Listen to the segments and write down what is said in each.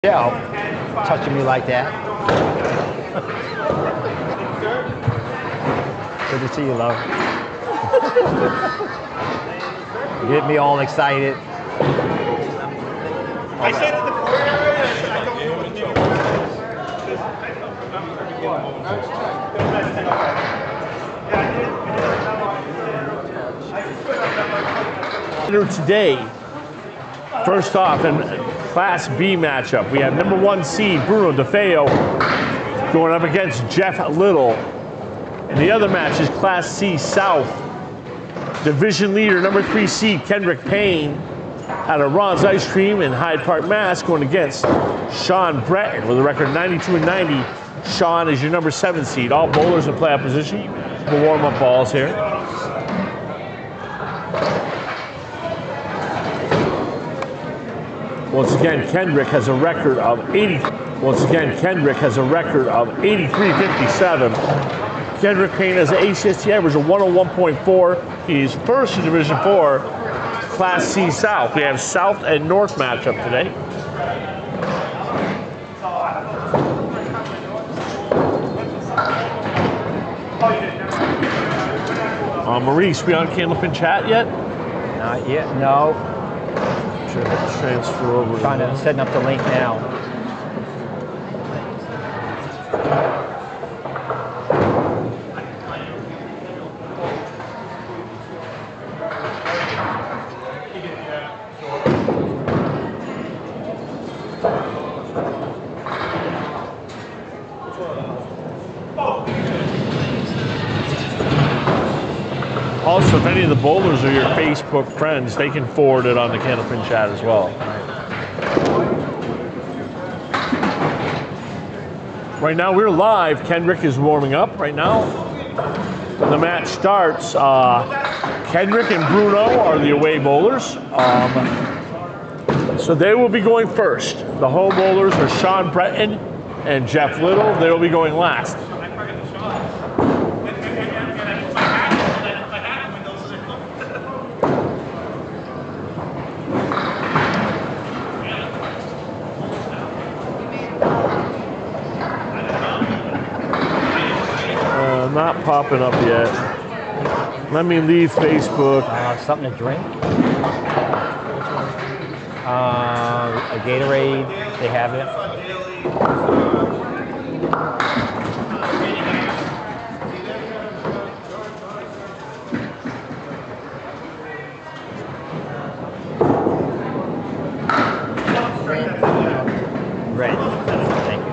Yeah, touching me like that. Good to see you, love. Get me all excited. I said at the core area, I don't know what to do. Today, first off, in Class B matchup, we have number 1 seed Bruno DeFeo going up against Jeff Little. And the other match is Class C South. Division leader, number 3 seed Kendric Payne out of Ron's Ice Cream in Hyde Park, Mass, going against Shawn Breton with a record 92-90. Shawn is your number 7 seed. All bowlers in playoff position. We'll warm up balls here. Once again, Kendric has a record of 83-57. Kendric Payne has an ACST average of 101.4. He's first in Division 4, Class C South. We have South and North matchup today. Maurice, we on Candlepin chat yet? Not yet, no. Transfer over. Setting up the link now. Also, if any of the bowlers are your Facebook friends, they can forward it on the Candlepin chat as well. Right now, we're live. Kendric is warming up right now. When the match starts, Kendric and Bruno are the away bowlers. So they will be going first. The home bowlers are Shawn Breton and Jeff Little. They will be going last. Not popping up yet. Let me leave Facebook. Something to drink. A Gatorade, they have it. Ready. Thank you.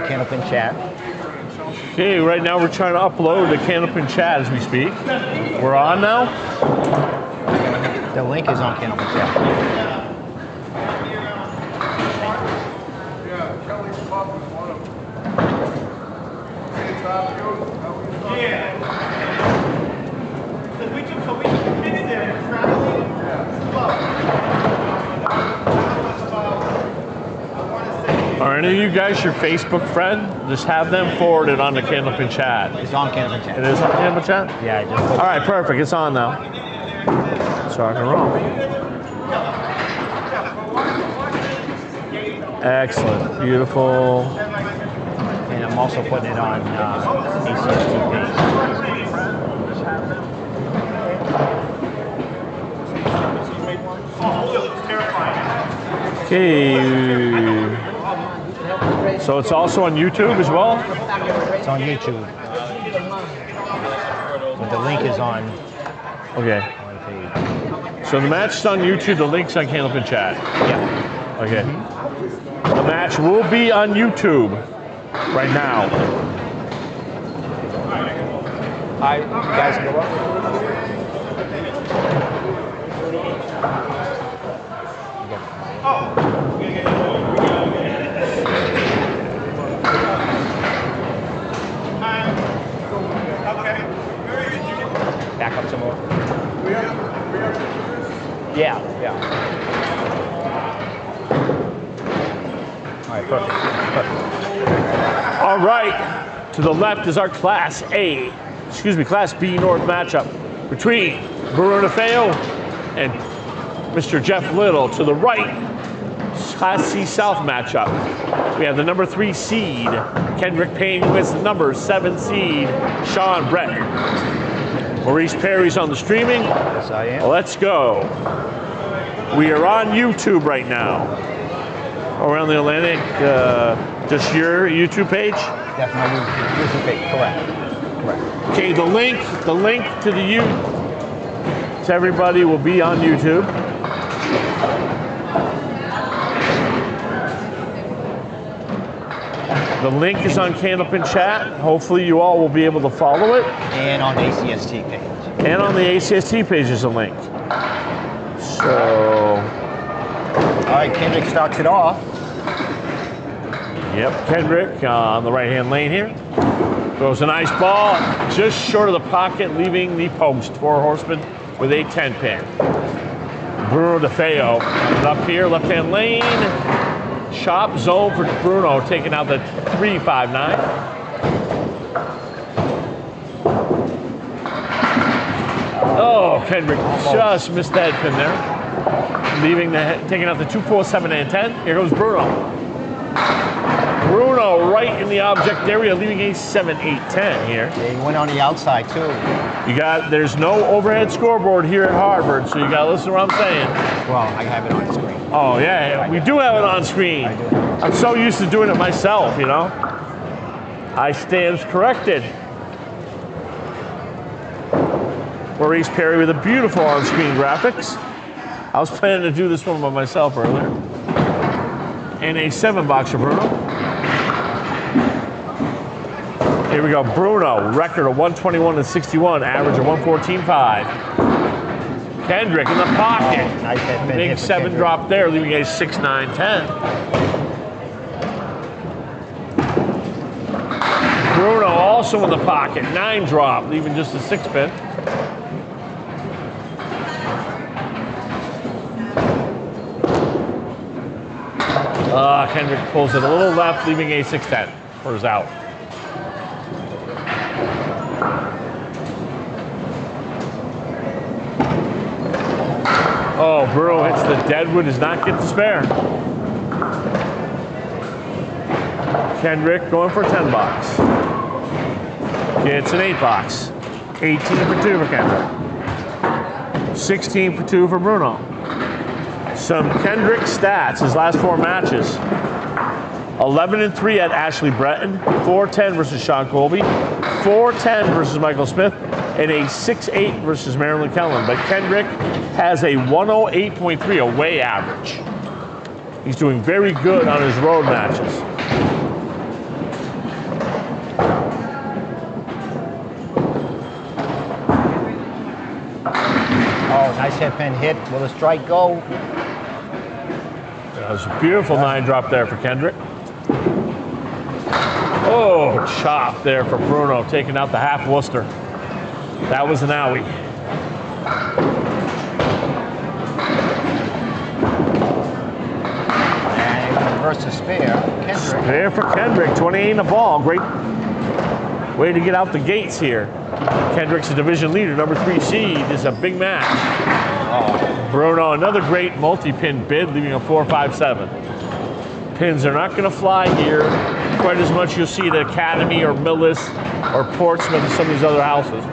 Candlepin chat. Okay, right now we're trying to upload the Candlepin chat as we speak. We're on now? The link is on Candlepin chat. Are any of you guys your Facebook friend? Just have them forward it on the Candlepin chat. It's on Candlepin chat. It is on Candlepin chat? Yeah, I just. All right, perfect. It's on now. So I can roll. Excellent. Beautiful. And I'm also putting it on ACST page. Okay. So it's also on YouTube as well? It's on YouTube. But the link is on Okay. page. So the match is on YouTube, the link's on Candlepin chat. Yeah. Okay. The match will be on YouTube right now. All right, you guys can go up. Back up some more. Yeah, yeah. All right, perfect. All right, to the left is our Class B North matchup between Bruno DeFeo and Mr. Jeff Little. To the right, Class C South matchup. We have the number 3 seed, Kendric Payne, with the number 7 seed, Shawn Breton. Maurice Perry's on the streaming. Yes, I am. Let's go. We are on YouTube right now. Around the Atlantic, just your YouTube page? That's my YouTube page, correct. Okay, the link to to everybody will be on YouTube. The link is on Candlepin chat. Hopefully you all will be able to follow it. And on the ACST page. And on the ACST page is a link. So. All right, Kendric starts it off. Yep, Kendric on the right-hand lane here. Throws a nice ball just short of the pocket, leaving the post. 4 horsemen with a 10 pin. Bruno DeFeo coming up here, left-hand lane. Chop zone for Bruno, taking out the 3-5-9. Oh, Kendric just missed that pin there. Taking out the 2-4-7 and 10. Here goes Bruno. Bruno right in the object area, leaving a 7-8-10 here. Yeah, he went on the outside too. There's no overhead scoreboard here at Harvard, so you gotta listen to what I'm saying. Well, I have it on the screen. Oh yeah, we do have it on screen. I do. I'm so used to doing it myself, you know. I stand corrected. Maurice Perry with a beautiful on-screen graphics. I was planning to do this one by myself earlier. And a 7-box for Bruno. Here we go, Bruno, record of 121-61, average of 114.5. Kendric in the pocket. Oh, nice head pin Big hit for 7 Kendric. drop there, leaving a 6-9-10. Bruno also in the pocket, 9 drop, leaving just a 6 pin. Kendric pulls it a little left, leaving a 6-10 for his out. Oh, Bruno hits the deadwood, does not get to spare. Kendric going for a 10-box. It's an 8-box. 18 for 2 for Kendric. 16 for 2 for Bruno. Some Kendric stats, his last 4 matches. 11-3 at Ashley Breton, 4-10 versus Sean Colby, 4-10 versus Michael Smith, and a 6-8 versus Marilyn Kellen. But Kendric has a 108.3 away average. He's doing very good on his road matches. Oh, nice head pin hit. Will the strike go? That was a beautiful 9 drop there for Kendric. Oh, chop there for Bruno, taking out the half Worcester. That was an owie. And reverse to spare. Kendric. Spare for Kendric, 28 in the ball. Great way to get out the gates here. Kendrick's a division leader, number 3 seed. This is a big match. Oh. Bruno, another great multi-pin bid, leaving a 4-5-7. Pins are not going to fly here quite as much you'll see at Academy or Millis or Portsmouth and some of these other houses.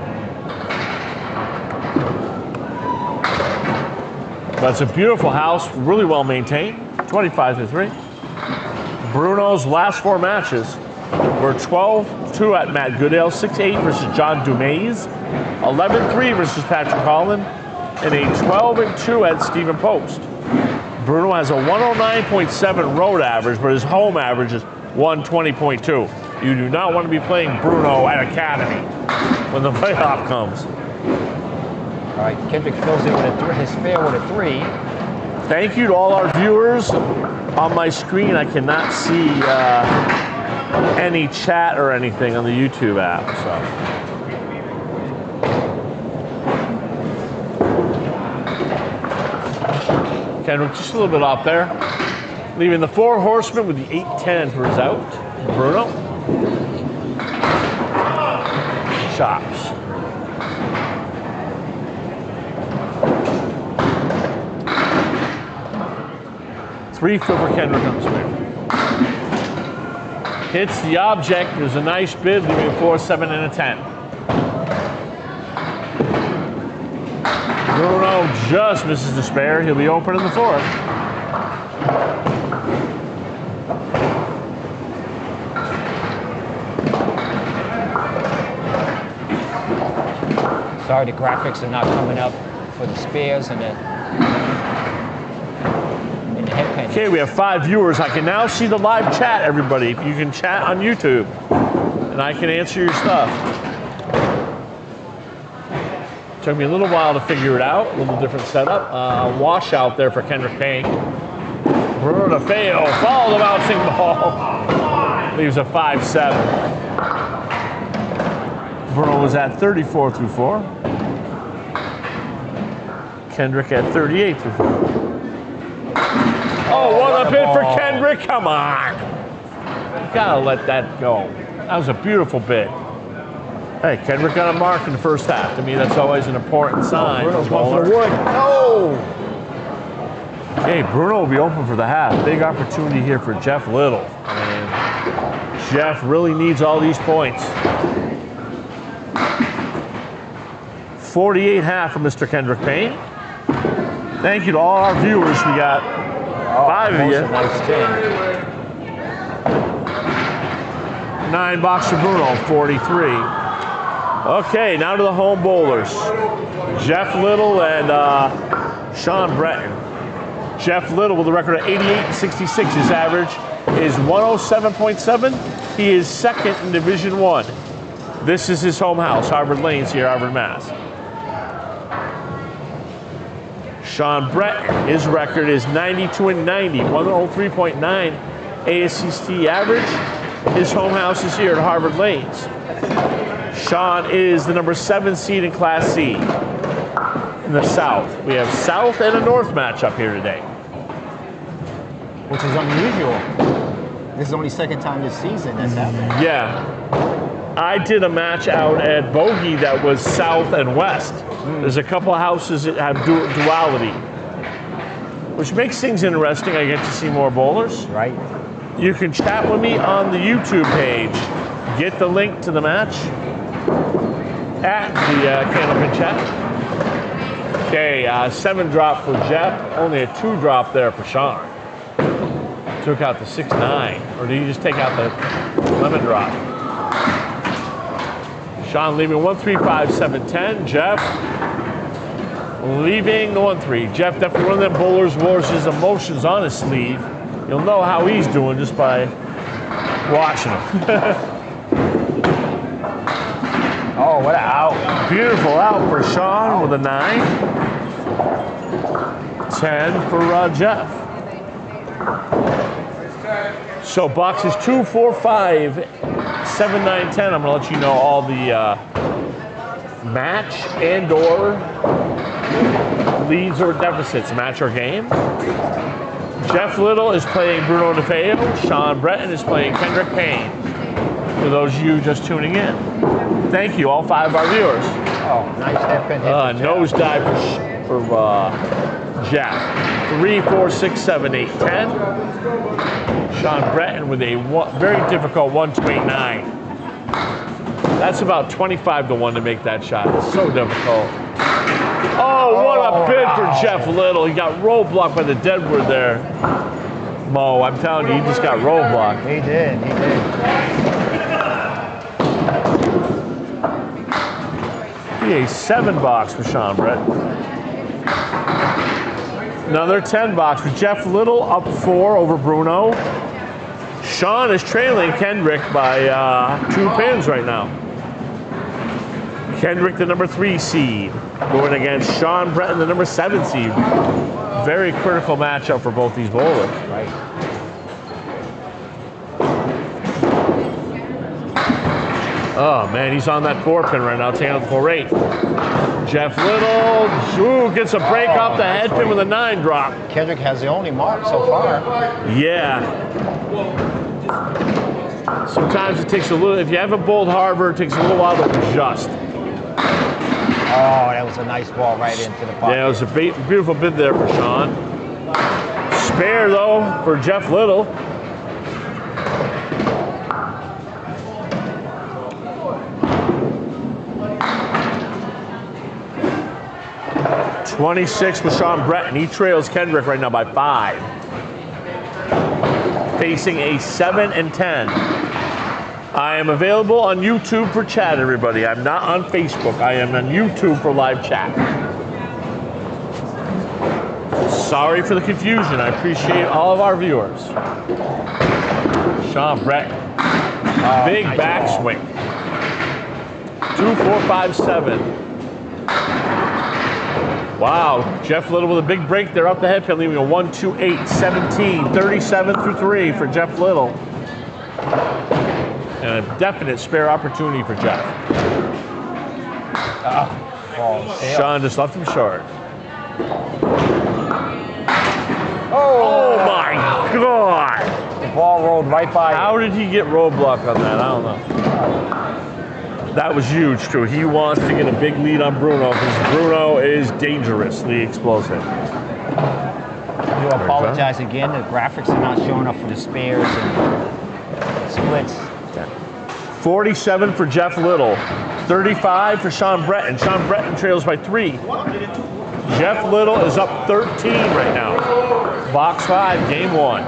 But it's a beautiful house, really well maintained. 25-3. Bruno's last 4 matches were 12-2 at Matt Goodale, 6-8 versus John Dumaze, 11-3 versus Patrick Holland, and a 12-2 at Stephen Post. Bruno has a 109.7 road average, but his home average is 120.2. You do not want to be playing Bruno at Academy when the playoff comes. All right, Kendric fills in with his spare with a 3. Thank you to all our viewers. On my screen, I cannot see any chat or anything on the YouTube app. So. Kendric just a little bit off there. Leaving the 4 horsemen with the 8-10 for his out. Bruno. Chops. Three flip for Kendric on the spare. Hits the object. There's a nice bid, leaving a 4, 7, and a 10. Bruno just misses the spare. He'll be open in the 4th. Sorry, the graphics are not coming up for the spares and the head pin. Okay, we have 5 viewers. I can now see the live chat, everybody. You can chat on YouTube, and I can answer your stuff. Took me a little while to figure it out. A little different setup. Washout there for Kendric Payne. Bruno DeFeo follow the bouncing ball. Leaves a 5-7. Bruno was at 34 through 4. Kendric at 38 through 4. Oh, what a bid for Kendric. Come on. You gotta let that go. That was a beautiful bid. Hey, Kendrick got a mark in the first half. To me, that's always an important sign. Bruno's going for wood. No! Okay, Bruno will be open for the half. Big opportunity here for Jeff Little. And Jeff really needs all these points. 48.5 for Mr. Kendric Payne. Thank you to all our viewers. We got 5 of you. Nice 10. 9 box for Bruno, 43. Okay, now to the home bowlers. Jeff Little and Shawn Breton. Jeff Little with a record of 88-66. His average is 107.7. He is 2nd in Division 1. This is his home house, Harvard Lanes here, Harvard, Mass. Shawn Breton, his record is 92-90, 103.9 ACST average. His home house is here at Harvard Lanes. Shawn is the number 7 seed in Class C in the South. We have South and a North matchup here today. Which is unusual. This is only 2nd time this season that's happened. Yeah. I did a match out at Bogey that was South and West. There's a couple of houses that have duality, which makes things interesting. I get to see more bowlers. Right. You can chat with me on the YouTube page. Get the link to the match at the Candlepin chat. Okay, 7 drop for Jeff. Only a 2 drop there for Shawn. Took out the 6-9, or did he just take out the lemon drop? Shawn leaving 1-3-5-7-10. Jeff leaving the 1-3. Jeff definitely one of them bowlers wears his emotions on his sleeve. You'll know how he's doing just by watching him. Oh, what an out. Beautiful out for Shawn with a 9. 10 for Jeff. So boxes 2, 4, 5, 7, 9, 10. I'm going to let you know all the match and or leads or deficits, match or game. Jeff Little is playing Bruno DeFeo. Shawn Breton is playing Kendric Payne. For those of you just tuning in. Thank you, all 5 of our viewers. Oh, nice head pin hit. Nose dive for Jeff. 3, 4, 6, 7, 8, 10. Shawn Breton with a very difficult 1-2-8-9. That's about 25 to 1 to make that shot. It's so difficult. Oh, what a bid for Jeff Little. He got roadblocked by the deadwood there. Mo, I'm telling you, he just got roadblocked. He did. He did. A 7 box for Shawn Breton. Another 10 box for Jeff Little, up 4 over Bruno. Shawn is trailing Kendric by 2 pins right now. Kendric, the number 3 seed, going against Shawn Breton, the number 7 seed. Very critical matchup for both these bowlers. Right. Oh man, he's on that 4 pin right now, taking out the 4-8. Jeff Little, ooh, gets a break off the head pin with a 9 drop. Kendric has the only mark so far. Yeah. Sometimes it takes a little, if you haven't bowled harbor, it takes a little while to adjust. Oh, that was a nice ball right into the pocket. Yeah, it was a beautiful bid there for Shawn. Spare though for Jeff Little. $26 for Shawn Breton. He trails Kendric right now by 5. Facing a 7 and 10. I am available on YouTube for chat, everybody. I'm not on Facebook. I am on YouTube for live chat. Sorry for the confusion. I appreciate all of our viewers. Shawn Breton. Big nice backswing. 2, 4, 5, 7. Wow, Jeff Little with a big break there up the head pin, leaving a 1, 2, 8, 17, 37 through 3 for Jeff Little. And a definite spare opportunity for Jeff. Shawn just left him short. Oh my God! The ball rolled right by him. How did he get roadblock on that? I don't know. That was huge, too. He wants to get a big lead on Bruno because Bruno is dangerously explosive. I do apologize again. The graphics are not showing up for the spares and splits. 47 for Jeff Little. 35 for Shawn Breton. Shawn Breton trails by 3. Jeff Little is up 13 right now. Box 5, game 1.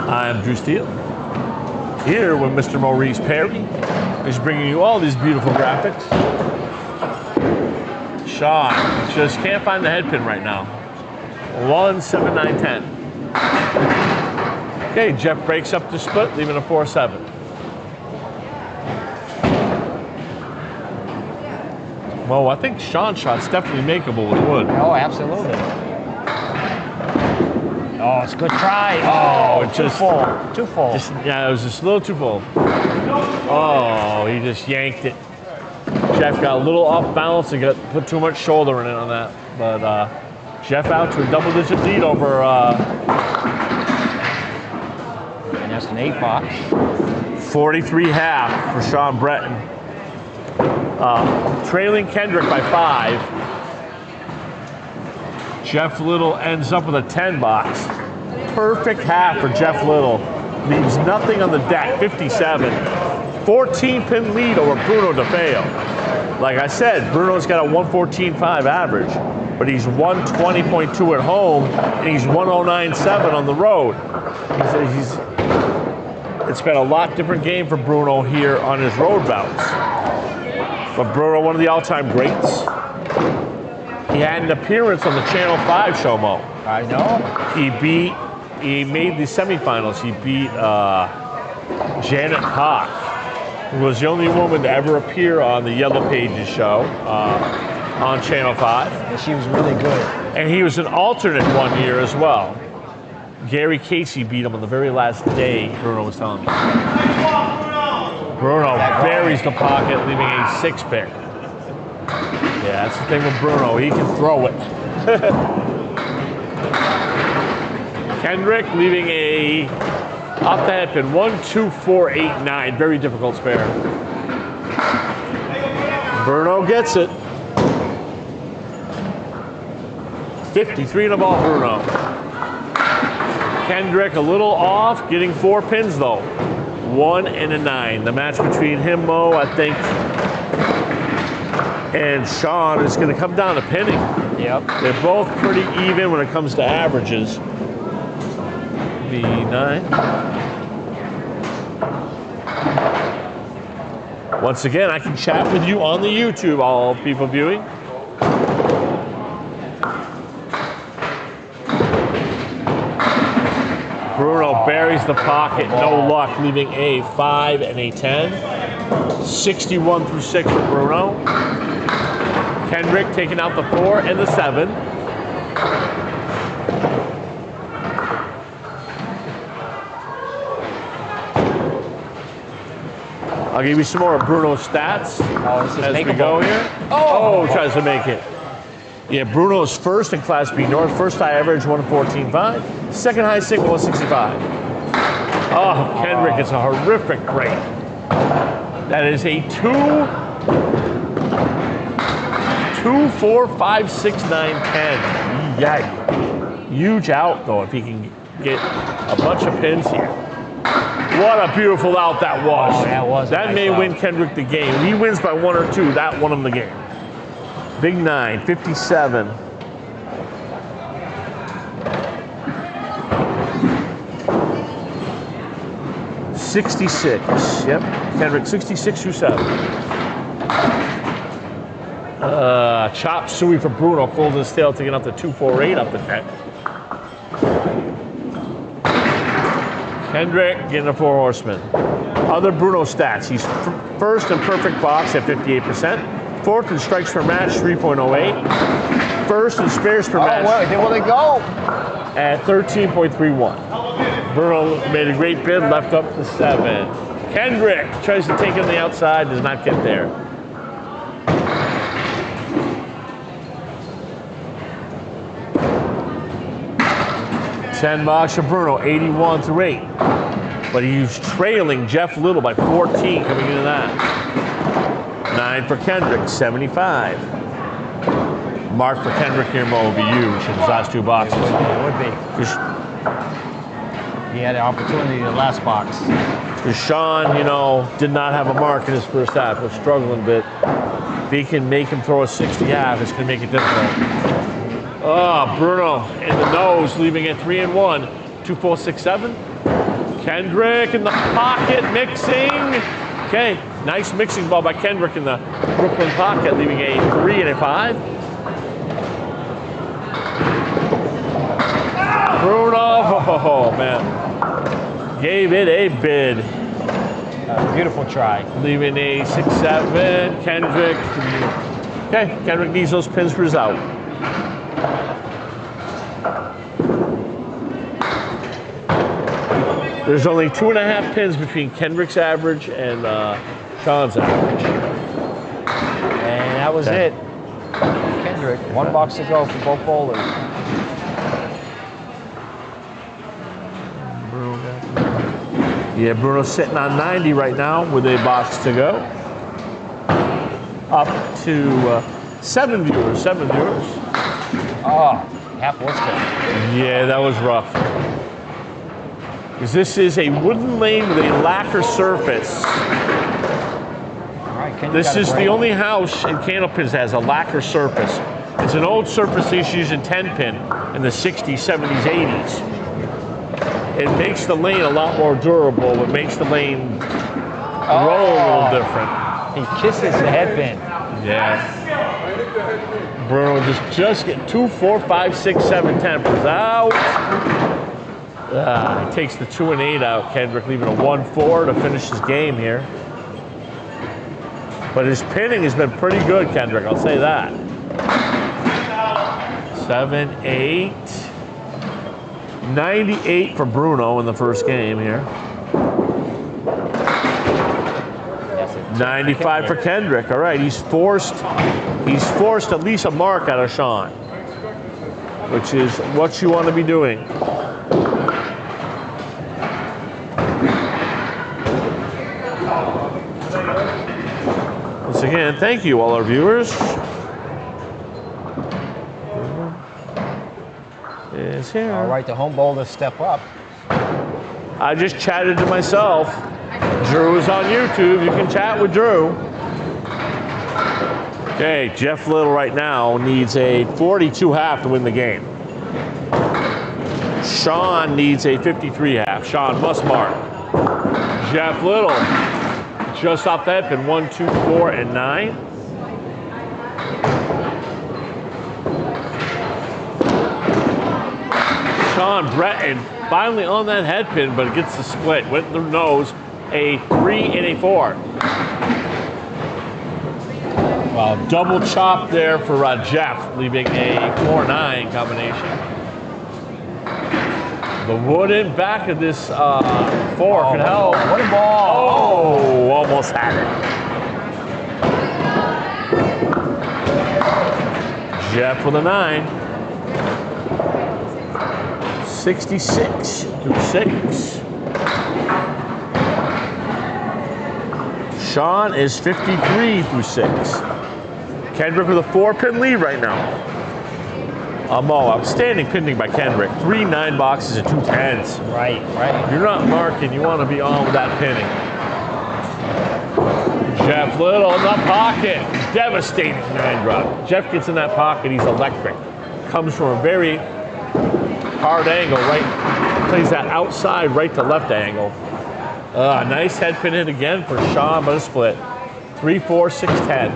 I'm Drew Steele. Here with Mr. Maurice Perry is bringing you all these beautiful graphics. Shawn just can't find the head pin right now. 1, 7, 9, 10. Okay, Jeff breaks up the split, leaving a 4, 7. Well, I think Shawn's shot's definitely makeable with wood. Oh, absolutely. Oh, it's a good try. Oh, too full. Too full. Yeah, it was just a little too full. Oh, he just yanked it. Jeff got a little off balance and put too much shoulder in it on that. But Jeff out to a double-digit lead over. And that's an 8 box. 43.5 for Shawn Breton. Trailing Kendric by 5. Jeff Little ends up with a 10 box. Perfect half for Jeff Little. Leaves nothing on the deck, 57. 14-pin lead over Bruno DeFeo. Like I said, Bruno's got a 114.5 average, but he's 120.2 at home, and he's 109.7 on the road. It's been a lot different game for Bruno here on his road bouts. But Bruno, one of the all-time greats. He had an appearance on the Channel 5 show, Mo. I know. He made the semifinals. He beat Janet Hawk, who was the only woman to ever appear on the Yellow Pages show on Channel 5. And she was really good. And he was an alternate one year as well. Gary Casey beat him on the very last day, Bruno was telling me. Bruno buries the pocket, leaving a 6-pick. Yeah, that's the thing with Bruno. He can throw it. Kendric leaving a off the head pin. 1, 2, 4, 8, 9. Very difficult spare. Bruno gets it. 53 in the ball, Bruno. Kendric a little off, getting 4 pins though. 1 and a 9. The match between him, Mo, I think, and Shawn is going to come down to pinning. Yep. They're both pretty even when it comes to averages. B9. Once again, I can chat with you on the YouTube, all people viewing. Bruno buries the pocket, no luck, leaving a 5 and a 10. 61 through 6 for Bruno. Kendric taking out the 4 and the 7. I'll give you some more of Bruno's stats as we go here. Oh, tries to make it. Yeah, Bruno's first in Class B North. First high average, 114.5. Second high single, 165. Oh, Kendric, it's a horrific break. That is a 2, 4, 5, 6, 9, 10. Yeah, huge out though if he can get a bunch of pins here. What a beautiful out that was. Oh, that was. That may win Kendric the game. He wins by 1 or 2. That won him the game. Big 9, 57. $66. Yep. Kendric 66 through 7. Chop suey for Bruno. Pulls his tail, taking up the 248 up the net. Kendric getting a 4 horseman. Other Bruno stats. He's first in perfect box at 58%. Fourth in strikes per match, 3.08. First in spares per match. Where will they go? At 13.31. Bruno made a great bid, left up to 7. Kendric tries to take it on the outside, does not get there. $10 for Bruno, 81 through 8. But he's trailing Jeff Little by 14 coming into that. 9 for Kendric, 75. Mark for Kendric here, Mo, will be huge in his last 2 boxes. It would be. He had an opportunity in the last box. Because Shawn, you know, did not have a mark in his first half, was struggling a bit. If he can make him throw a 60 half, it's going to make it difficult. Oh, Bruno in the nose, leaving it 3 and 1. 2, 4, 6, 7. Kendric in the pocket, mixing. Okay, nice mixing ball by Kendric in the Brooklyn pocket, leaving a 3 and a 5. Bruno, oh man, gave it a bid. Beautiful try. Leaving a 6, 7. Kendric. Okay, Kendric needs those pins for his out. There's only 2.5 pins between Kendric's average and Shawn's average. And that was it. Kendric, 1 box to go for both bowlers. Yeah, Bruno's sitting on 90 right now with a box to go. Up to 7 viewers, 7 viewers. Oh, half Worcester. Yeah, that was rough. Because this is a wooden lane with a lacquer surface. All right, This is the only house in Candlepin that has a lacquer surface. It's an old surface they used to use in 10-pin in the 60s, 70s, 80s. It makes the lane a lot more durable. It makes the lane roll a little different. He kisses the headband. Yeah. Bruno just get 2, 4, 5, 6, 7, 10 was out. He takes the 2 and 8 out. Kendric leaving a 1, 4 to finish his game here. But his pinning has been pretty good, Kendric. I'll say that. 7, 8. 98 for Bruno in the first game here. 95 for Kendric. All right, he's forced at least a mark out of Shawn, which is what you want to be doing. Once again, thank you all our viewers. Is here. All right, the home bowlers step up. I just chatted to myself. Drew is on YouTube. You can chat with Drew. Okay, Jeff Little right now needs a 42 half to win the game. Shawn needs a 53.5. Shawn must mark. Jeff Little, just off the head pin, 1, 2, 4, and 9. Shawn Breton finally on that head pin, but it gets the split. Went the nose, a 3 and a 4. Well, double chop there for Jeff, leaving a 4-9 combination. The wooden back of this 4 can help. What a ball. Oh, almost had it. Jeff with a 9. 66 through 6. Shawn is 53 through 6. Kendric with a 4-pin lead right now. Outstanding pinning by Kendric. 3 9 boxes and 2 10s. Right. You're not marking, you want to be on with that pinning. Jeff Little in the pocket. Devastating 9 drop. Jeff gets in that pocket, he's electric. Comes from a very hard angle, right? Plays that outside right to left angle. Nice head pin in again for Shawn, but a split. 3 4 6 10.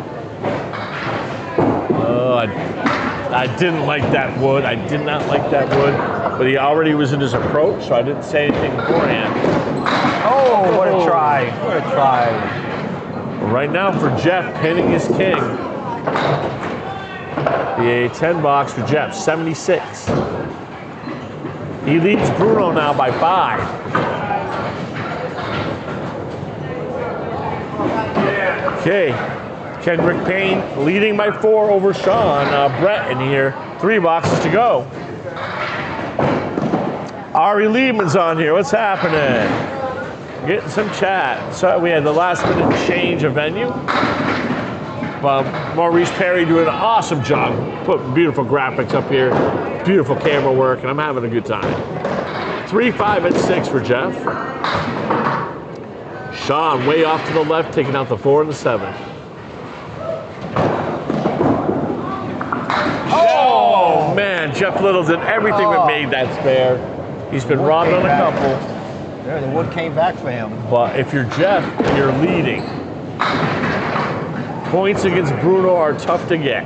I didn't like that wood. I did not like that wood, but he already was in his approach, so I didn't say anything beforehand. Oh, what a try. What a try. Right now for Jeff, pinning his king. The 10 box for Jeff, 76. He leads Bruno now by 5. Okay. Kendric Payne leading by 4 over Shawn Breton here. 3 boxes to go. Ari Lehman's on here. What's happening? Getting some chat. So we had the last minute change of venue. Maurice Perry doing an awesome job. Putting beautiful graphics up here. Beautiful camera work, and I'm having a good time. 3 5 and 6 for Jeff. Shawn way off to the left, taking out the 4 and the 7. Oh, man, Jeff Little did everything but made that spare. He's been robbed on a couple. There, the wood came back for him. But if you're Jeff, you're leading. Points against Bruno are tough to get.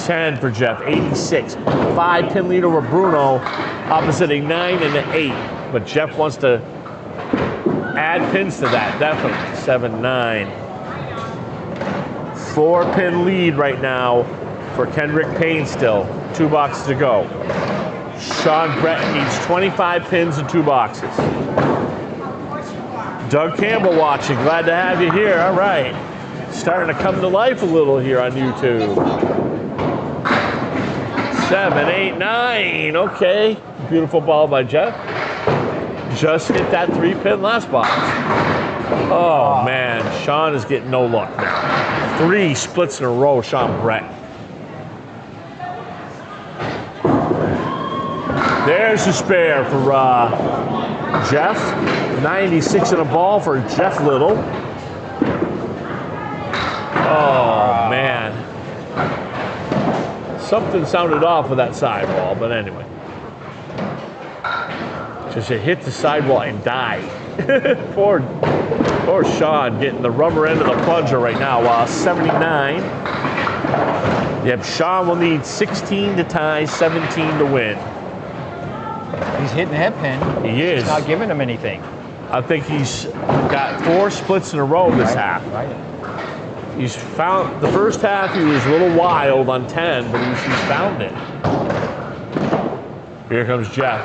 10 for Jeff, 86. 5-pin lead over Bruno, opposite a 9 and an 8. But Jeff wants to add pins to that, definitely. 7-9. 4-pin lead right now for Kendric Payne still. 2 boxes to go. Shawn Breton needs 25 pins and 2 boxes. Doug Campbell watching, glad to have you here. All right, starting to come to life a little here on YouTube. 7, 8, 9, okay. Beautiful ball by Jeff. Just hit that 3-pin last box. Oh man, Shawn is getting no luck now. 3 splits in a row, Shawn Breton. There's the spare for Jeff. 96 in a ball for Jeff Little. Oh man. Something sounded off with that sidewall, but anyway. Just it hit the sidewall and died. Poor Shawn getting the rubber end of the plunger right now. 79. Yep, Shawn will need 16 to tie, 17 to win. He's hitting the head pin. He is. It's not giving him anything. I think he's got 4 splits in a row this half. Right. He's found, the first half he was a little wild on 10, but he's found it. Here comes Jeff.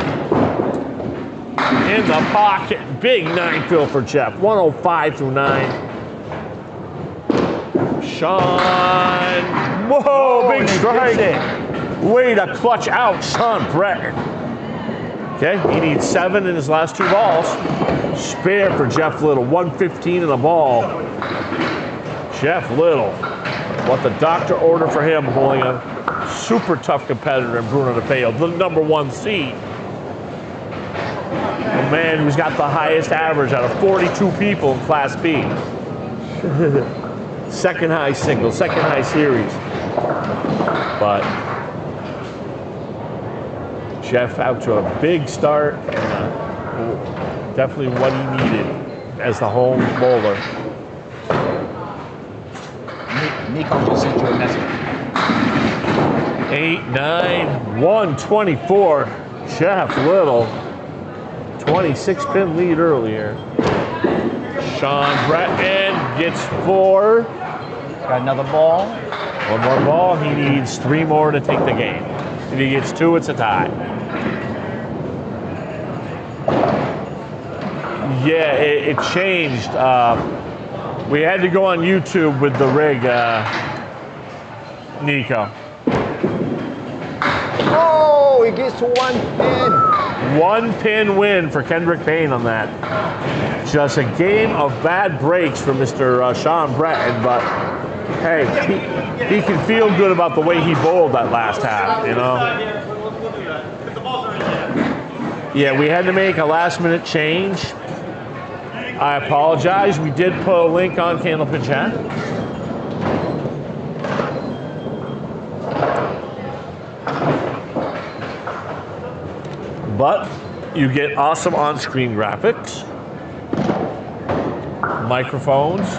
In the pocket, big 9 fill for Jeff. 105 through 9. Shawn, whoa, big strike. Way to clutch out Shawn Breton. Okay, he needs 7 in his last 2 balls. Spare for Jeff Little, 115 in the ball. Jeff Little, what the doctor ordered for him, holding a super tough competitor in Bruno DeFeo, the #1 seed. A man who's got the highest average out of 42 people in Class B. Second high single, second high series. But Jeff out to a big start, and definitely what he needed as the home bowler. Nico just sent you a message. 8-9, 124. Jeff Little, 26-pin lead earlier. Shawn Breton gets 4. Got another ball. One more ball. He needs 3 more to take the game. If he gets 2, it's a tie. Yeah, it changed. We had to go on YouTube with the rig, Nico. Oh, he gets 1 pin. 1-pin win for Kendric Payne on that. Just a game of bad breaks for Mr. Shawn Breton, but hey, he can feel good about the way he bowled that last half, you know? Yeah, we had to make a last-minute change. I apologize. We did put a link on Candlepin chat. But you get awesome on-screen graphics, microphones.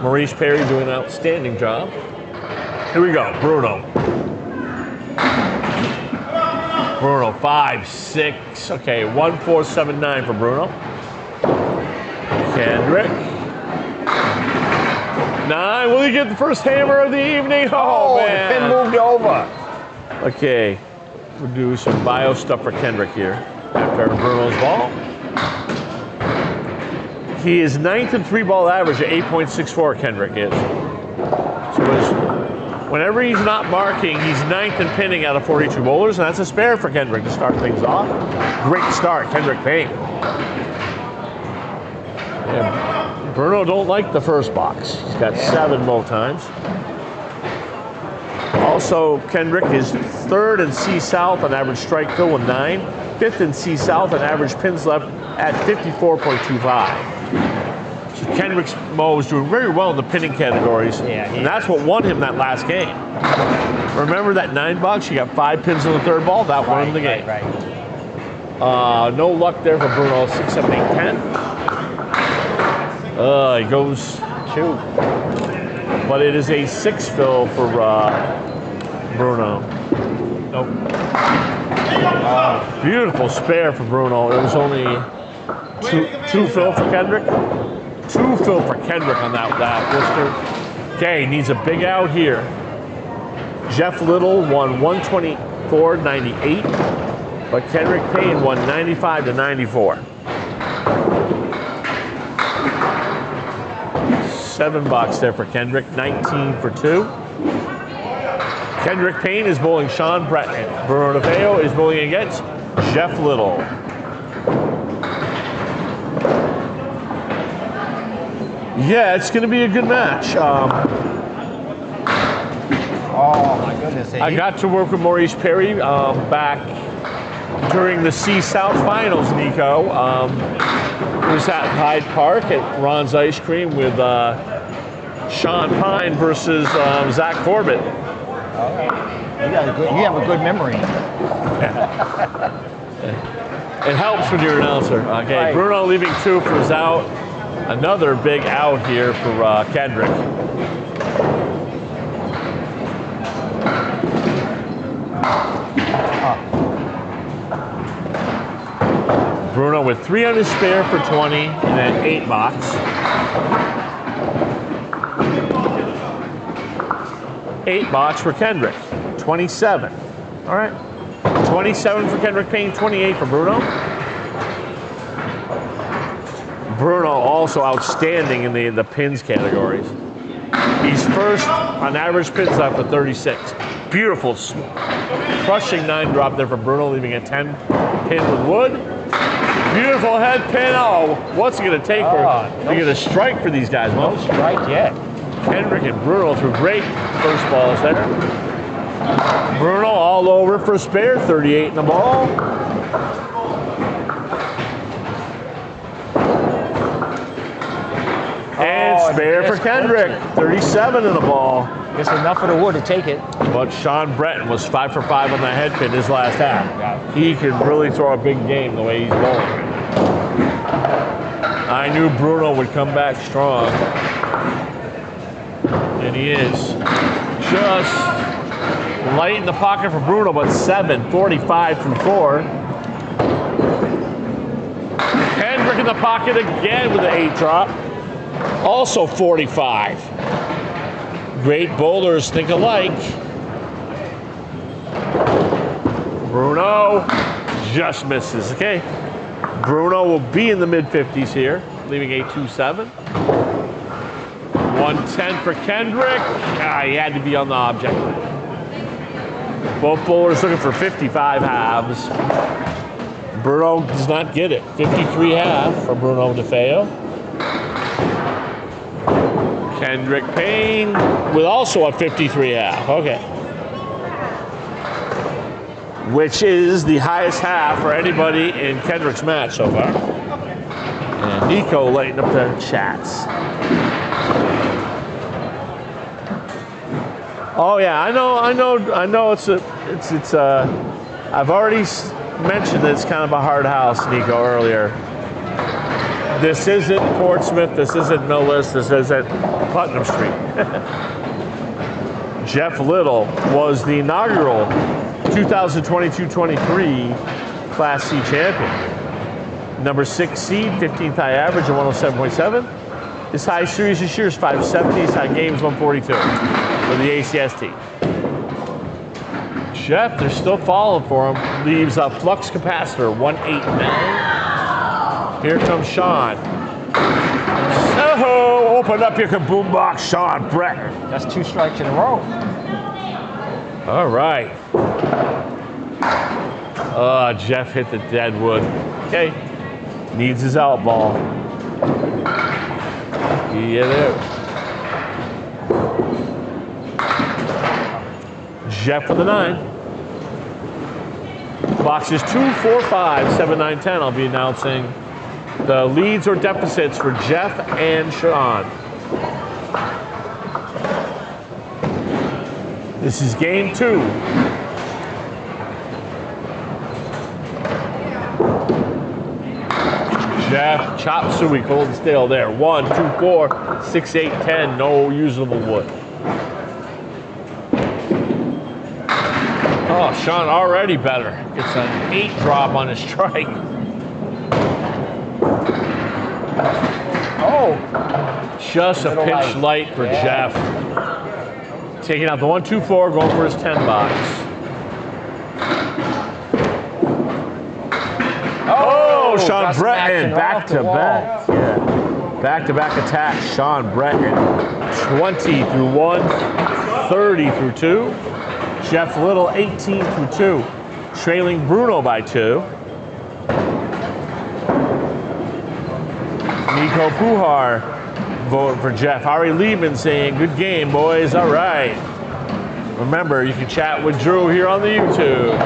Maurice Perry doing an outstanding job. Here we go, Bruno. Bruno, 5, 6. Okay, 1, 4, 7, 9 for Bruno. Kendric. 9. Will he get the first hammer of the evening? Oh man. The pin moved over. Okay, we'll do some bio stuff for Kendric here after Bruno's ball. He is 9th in 3-ball average at 8.64, Kendric is. So whenever he's not marking, he's 9th in pinning out of 42 bowlers, and that's a spare for Kendric to start things off. Great start, Kendric Payne. Yeah, Bruno don't like the first box. He's got 7 both times. Also, Kendric is 3rd in C-South on average strike fill with 9. 5th in C-South on average pins left at 54.25. So Kendric's Mo is doing very well in the pinning categories, and that's what won him that last game. Remember that 9 box? You got 5 pins in the 3rd ball. That won him the game. Right. No luck there for Bruno. 6, 7, 8, 10. He goes 2, but it is a 6 fill for Bruno. Nope. Beautiful spare for Bruno. It was only 2 fill for Kendric. 2 fill for Kendric on that blister. Okay, needs a big out here. Jeff Little won 124.98, but Kendric Payne won 95 to 94. $7 there for Kendric, 19 for 2. Kendric Payne is bowling Shawn Breton. Bruno DeFeo is bowling against Jeff Little. Yeah, it's going to be a good match. Oh my goodness. I got to work with Maurice Perry back during the C-South Finals, Nico. It was at Hyde Park at Ron's Ice Cream with Sean Pine versus Zach Corbett. You have a good memory. It helps when you're an announcer. Okay, right. Bruno leaving 2 for out. Another big out here for Kendric. Bruno with 3 on his spare for 20 and then 8 box. 8 box for Kendric, 27. All right, 27 for Kendric Payne, 28 for Bruno. Bruno also outstanding in the pins categories. He's 1st on average pins left at 36. Beautiful, crushing 9 drop there for Bruno, leaving a 10 pin with wood. Beautiful head pin. Oh, what's it going to take for to get a strike for these guys? No strike yet. Kendric and Bruno threw great first balls there. Bruno all over for spare, 38 in the ball. And Spare for Kendric. 37 in the ball. It's enough of the wood to take it. But Shawn Breton was 5 for 5 on the head pin his last half. Yeah. He can really throw a big game the way he's going. I knew Bruno would come back strong. And he is. Just light in the pocket for Bruno, but 7, 45 through 4. Kendric in the pocket again with an 8 drop. Also 45. Great bowlers think alike. Bruno just misses. Okay. Bruno will be in the mid-50s here, leaving 827. 110 for Kendric. He had to be on the object. Both bowlers looking for 55 halves. Bruno does not get it. 53 half for Bruno DeFeo. Kendric Payne with also a 53 half. Okay. Which is the highest half for anybody in Kendric's match so far. And Nico lighting up the chats. Oh yeah, I know. I've already mentioned that it's kind of a hard house, Nico, earlier. This isn't Portsmouth, this isn't Millis, this isn't Putnam Street. Jeff Little was the inaugural 2022-23 Class C champion. Number 6 seed, 15th high average at 107.7. His high series this year is 570, his high game is 142 for the ACST. Jeff, they're still falling for him. Leaves a flux capacitor, 189. Here comes Shawn. Oh, open up your kaboom box, Shawn Breton. That's 2 strikes in a row. All right. Jeff hit the dead wood. Okay. Needs his out ball. Yeah, there. Jeff for the 9. Boxes 2, 4, 5, 7, 9, 10. I'll be announcing the leads or deficits for Jeff and Shawn. This is game 2. Jeff, chop suey, cold and stale there. 1, 2, 4, 6, 8, 10. No usable wood. Oh, Shawn already better. Gets an 8 drop on his strike. Oh, just a pitch light for Jeff. Taking out the 1, 2, 4, going for his 10 box. Oh, Shawn Breton, back to back. Yeah, back to back attacks. Shawn Breton, 20 through 1, 30 through 2. Jeff Little, 18 through 2, trailing Bruno by 2. Nico Pujar voting for Jeff. Ari Liebman saying, good game, boys, all right. Remember, you can chat with Drew here on the YouTube.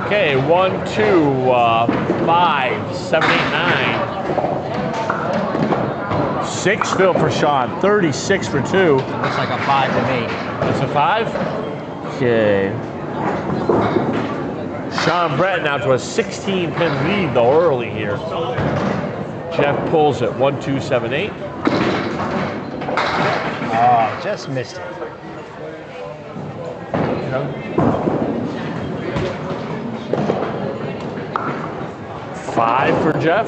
Okay, 1, 2, 5, 7, 8, 9. 6 fill for Shawn, 36 for 2. Looks like a 5 to me. That's a 5? Okay. Shawn Breton out to a 16-pin lead though early here. Jeff pulls it, 1, 2, 7, 8. Oh, just missed it. 5 for Jeff.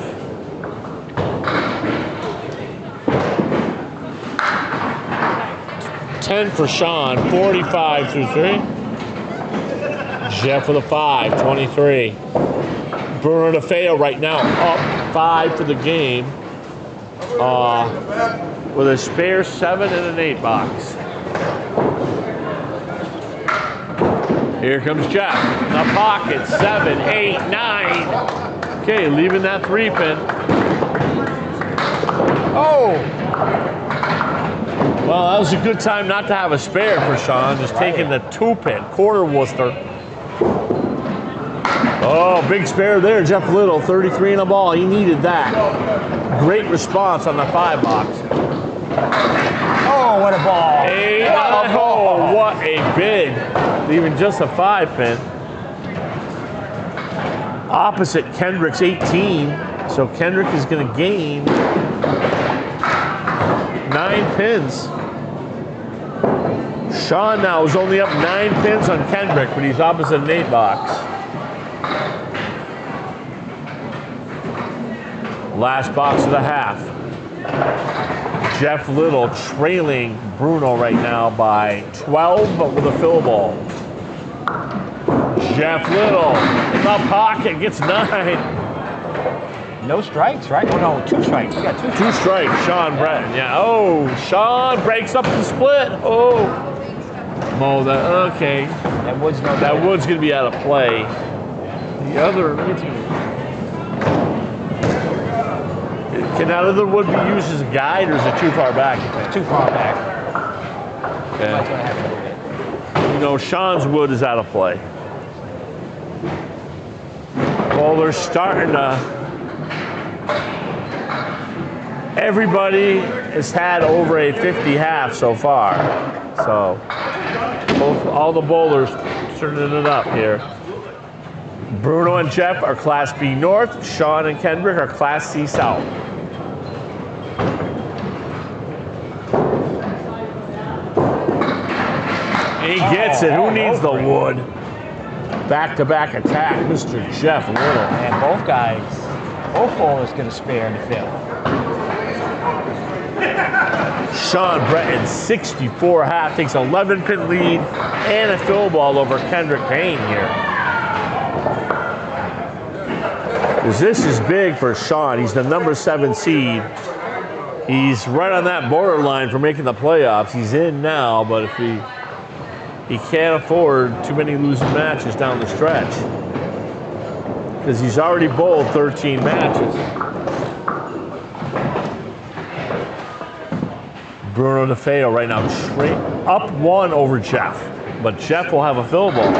$10 for Shawn, 45 through 3. Jeff with a 5, 23. Bruno DeFeo right now up 5 for the game. With a spare 7 and an 8 box. Here comes Jeff. In the pocket, 7, 8, 9. Okay, leaving that 3-pin. Oh! Well, that was a good time not to have a spare for Shawn, just taking the 2-pin, quarter Worcester. Oh, big spare there, Jeff Little, 33 in a ball. He needed that. Great response on the 5 box. Oh, what a ball. Oh, what a bid. Even just a 5 pin. Opposite Kendric's 18. So Kendric is going to gain 9 pins. Shawn now is only up 9 pins on Kendric, but he's opposite an 8 box. Last box of the half. Jeff Little trailing Bruno right now by 12, but with a fill ball. Jeff Little in the pocket gets 9. No strikes, right? Oh, no, 2 strikes. You got 2 strikes. 2 strikes, Shawn Breton. Yeah. Oh, Shawn breaks up the split. Oh. Mo, okay. That wood's going to be out of play. The other, can that other wood be used as a guide, or is it too far back? It's too far back. Yeah. That's gonna have to do it. You know, Shawn's wood is out of play. Well, they're starting to. Everybody has had over a 50 half so far. So, all the bowlers turning it up here. Bruno and Jeff are Class B North. Shawn and Kendric are Class C South. He gets it. Who needs the wood? Back-to-back attack, Mr. Jeff Little. And both bowlers get a spare in the field. Shawn Breton, 64 half, takes 11 pin lead and a fill ball over Kendric Payne here. Because this is big for Shawn. He's the number 7 seed. He's right on that borderline for making the playoffs. He's in now, but if he can't afford too many losing matches down the stretch. Because he's already bowled 13 matches. Bruno DeFeo right now up 1 over Jeff. But Jeff will have a fill ball.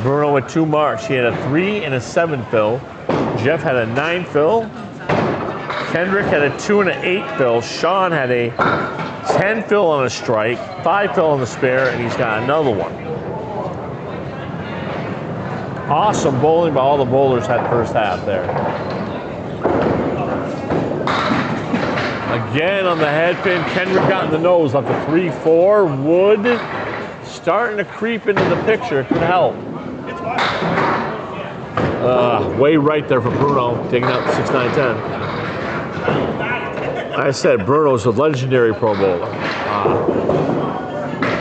Bruno with 2 marks. He had a 3 and a 7 fill. Jeff had a 9 fill. Kendric had a 2 and an 8 fill. Shawn had a 10 fill on a strike, 5 fill on the spare, and he's got another one. Awesome bowling by all the bowlers that first half there. Again on the head pin, Kendric got in the nose, left a 3-4. Wood starting to creep into the picture, could help. Way right there for Bruno, taking out the 6-9-10. I said Bruno's a legendary Pro Bowler.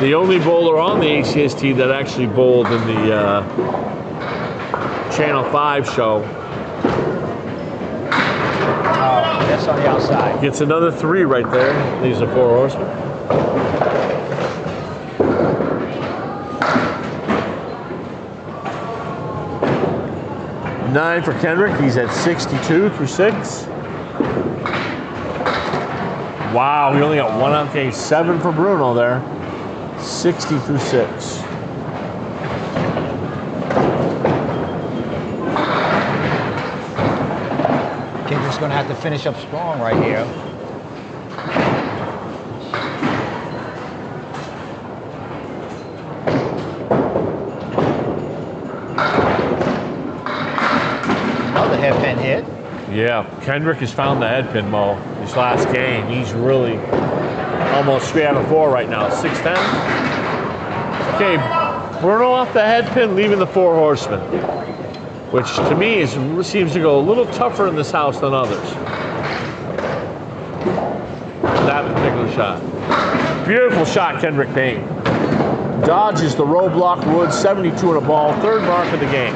The only bowler on the ACST that actually bowled in the Channel 5 show. That's on the outside. Gets another 3 right there. These are 4 horsemen. Nine for Kendric. He's at 62 through 6. Wow, we only got 1 out. Okay, 7 for Bruno there. 60 through 6. Kendric's going to have to finish up strong right here. Another headpin hit. Yeah, Kendric has found the head pin, Mo. This last game, he's really almost 3 out of 4 right now. 6-10. Okay, Bruno off the head pin, leaving the 4 horsemen, which to me seems to go a little tougher in this house than others. That particular shot. Beautiful shot, Kendric Payne. Dodges the roadblock wood, 72 in a ball, 3rd mark of the game.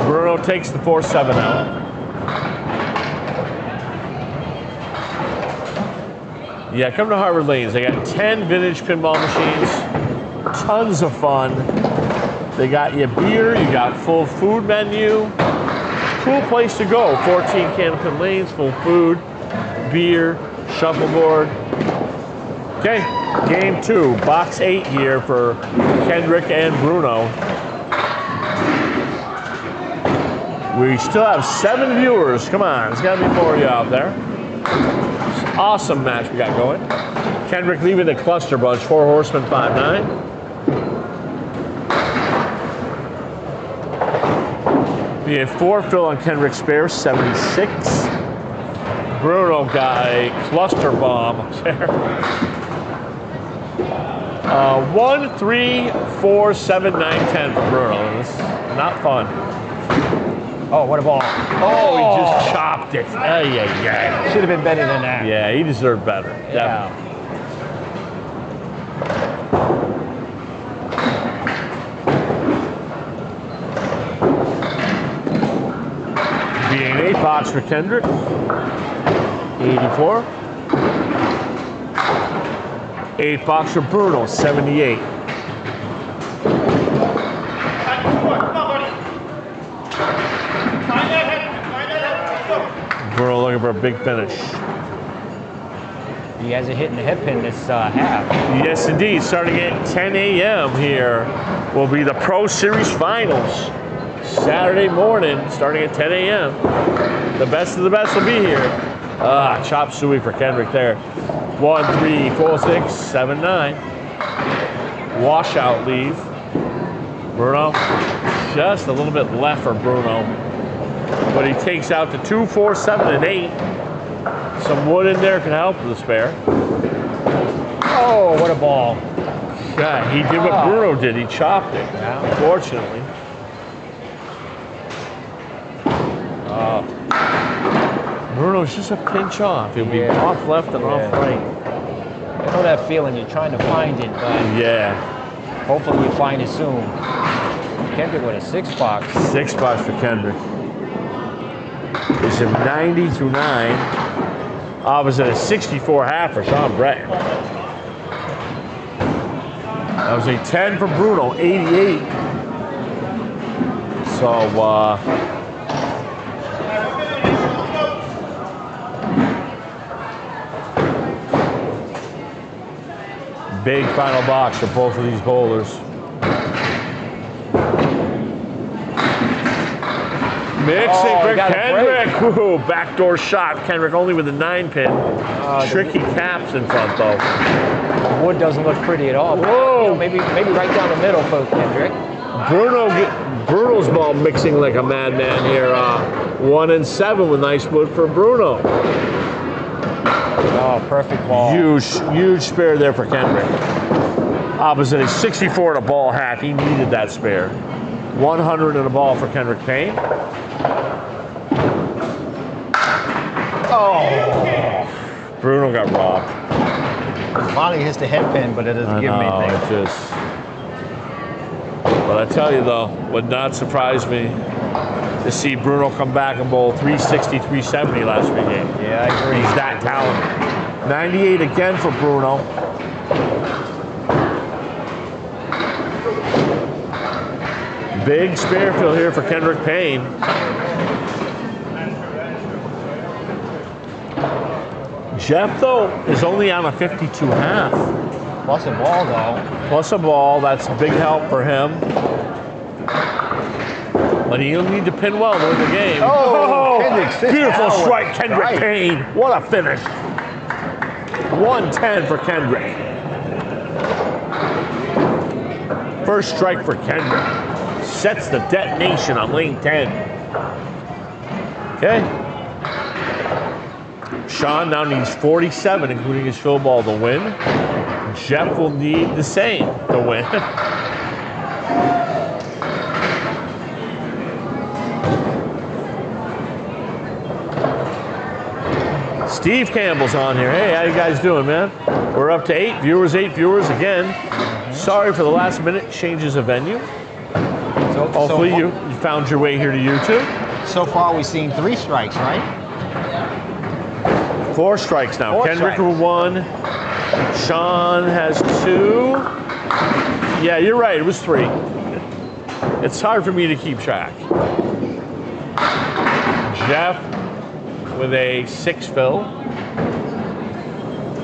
Bruno takes the 4-7 out. Yeah, come to Harvard Lanes. They got 10 vintage pinball machines. Tons of fun. They got you beer, you got full food menu. Cool place to go. 14 Candlepin lanes, full food, beer, shuffleboard. Okay, game 2, box 8 here for Kendric and Bruno. We still have 7 viewers. Come on, there's got to be more of you out there. Awesome match we got going. Kendric leaving the cluster bunch, 4 horsemen, 5-9. We have 4 fill on Kendric's spare, 76. Bruno got a cluster bomb there. 1, 3, 4, 7, 9, 10 for Bruno. This is not fun. Oh, what a ball. Oh, he just chopped it. Yeah. Should have been better than that. Yeah, he deserved better. Yeah. Being 8 box for Kendric. 84. 8 box for Bruno, 78. Bruno looking for a big finish. He hasn't hit in the head pin this half. Yes, indeed. Starting at 10 a.m. here will be the Pro Series Finals. Saturday morning, starting at 10 a.m. The best of the best will be here. Chop suey for Kendric there. 1, 3, 4, 6, 7, 9. Washout leave. Bruno, just a little bit left for Bruno. But he takes out the 2, 4, 7, and 8. Some wood in there can help with the spare. Oh, what a ball. Yeah, he did what Bruno did. He chopped it, unfortunately. Bruno's just a pinch off. He'll be off left and off right. I know that feeling. You're trying to find it, but hopefully you find it soon. Kendric with a 6 box. 6 box for Kendric. It's a 90 through 9. Opposite a 64 half for Shawn Breton. That was a 10 for Bruno, 88. So, big final box for both of these bowlers. Mixing for Kendric. Ooh, backdoor shot. Kendric only with a 9-pin. Tricky caps in front though. The wood doesn't look pretty at all. Whoa! Maybe right down the middle for Kendric. Bruno's ball mixing like a madman here. 1 and 7 with nice wood for Bruno. Oh, perfect ball. Huge spare there for Kendric. Opposite a 64 and a ball half. He needed that spare. 100 and a ball for Kendric Payne. Oh! Bruno got robbed. Finally hits the head pin, but it doesn't give me anything. But I tell you though, would not surprise me to see Bruno come back and bowl 360, 370 last week game. Yeah, I agree. He's that talented. 98 again for Bruno. Big spare fill here for Kendric Payne. Jeff, though, is only on a 52 half. Plus a ball, though. Plus a ball, that's a big help for him. But he'll need to pin well during the game. Oh, beautiful strike, Kendric Payne. What a finish. 110 for Kendric. First strike for Kendric. Sets the detonation on lane 10. Okay. Shawn now needs 47, including his fill ball, to win. Jeff will need the same to win. Steve Campbell's on here. Hey, how you guys doing, man? We're up to 8 viewers again. Sorry for the last minute changes of venue. Hopefully you found your way here to YouTube. So far we've seen 3 strikes, right? 4 strikes now. Kendric with 1. Shawn has 2. Yeah, you're right. It was 3. It's hard for me to keep track. Jeff with a 6 fill.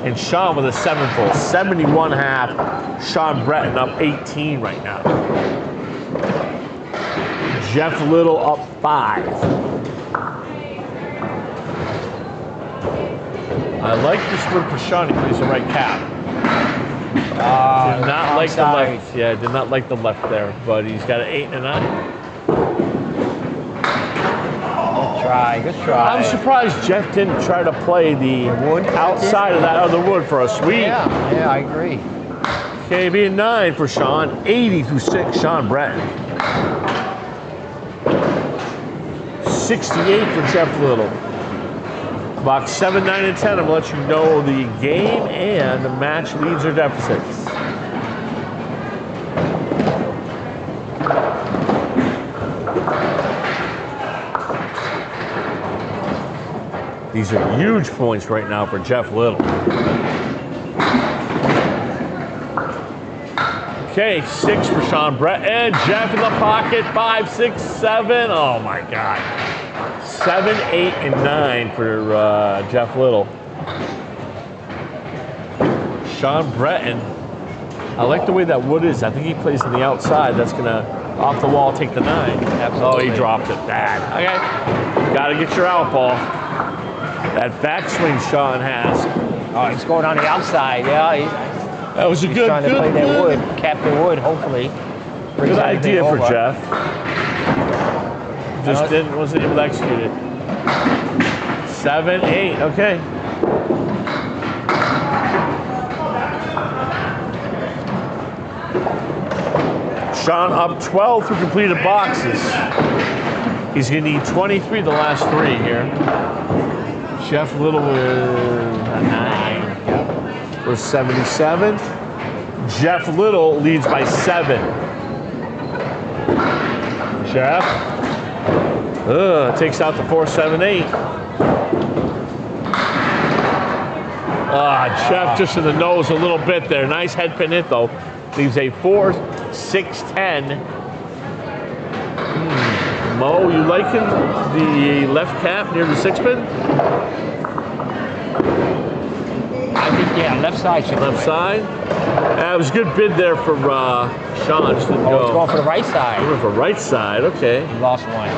And Shawn with a 7 full, 71.5. Shawn Breton up 18 right now. Jeff Little up 5. I like this one for Shawn. He plays the right cap. Did not like the left. Yeah, did not like the left there, but he's got an 8 and a 9. Good try. I'm surprised Jeff didn't try to play the wood outside of that other wood for a sweep. Yeah, I agree. KB 9 for Shawn, 80 through 6, Shawn Breton. 68 for Jeff Little. Box 7, 9, and 10. I'm going to let you know the game and the match leads or deficits. These are huge points right now for Jeff Little. Okay, 6 for Shawn Breton. And Jeff in the pocket, 5, 6, 7. Oh my God. 7, 8, and 9 for Jeff Little. Shawn Breton. I like the way that wood is. I think he plays on the outside. That's gonna, off the wall, take the 9. Absolutely. Oh, he dropped it bad. Okay, gotta get your out ball. That backswing Shawn has. Oh, he's going on the outside. Yeah, that was a he's good, trying to play that wood, cap the wood, hopefully. Good idea for Jeff. Just wasn't able to execute it. 7, 8, okay. Shawn up 12 through completed boxes. He's gonna need 23 the last 3 here. Jeff Little with a 9. For 77. Jeff Little leads by 7. Jeff. Takes out the 4, 7, 8. Jeff just in the nose a little bit there. Nice head pin hit though. Leaves a 4, 6, 10. Mo, you liking the left cap near the 6-pin? I think, yeah, left side should Left side? It was a good bid there for Shawn. Just didn't go. It's going for the right side. Going for right side, okay. He lost one.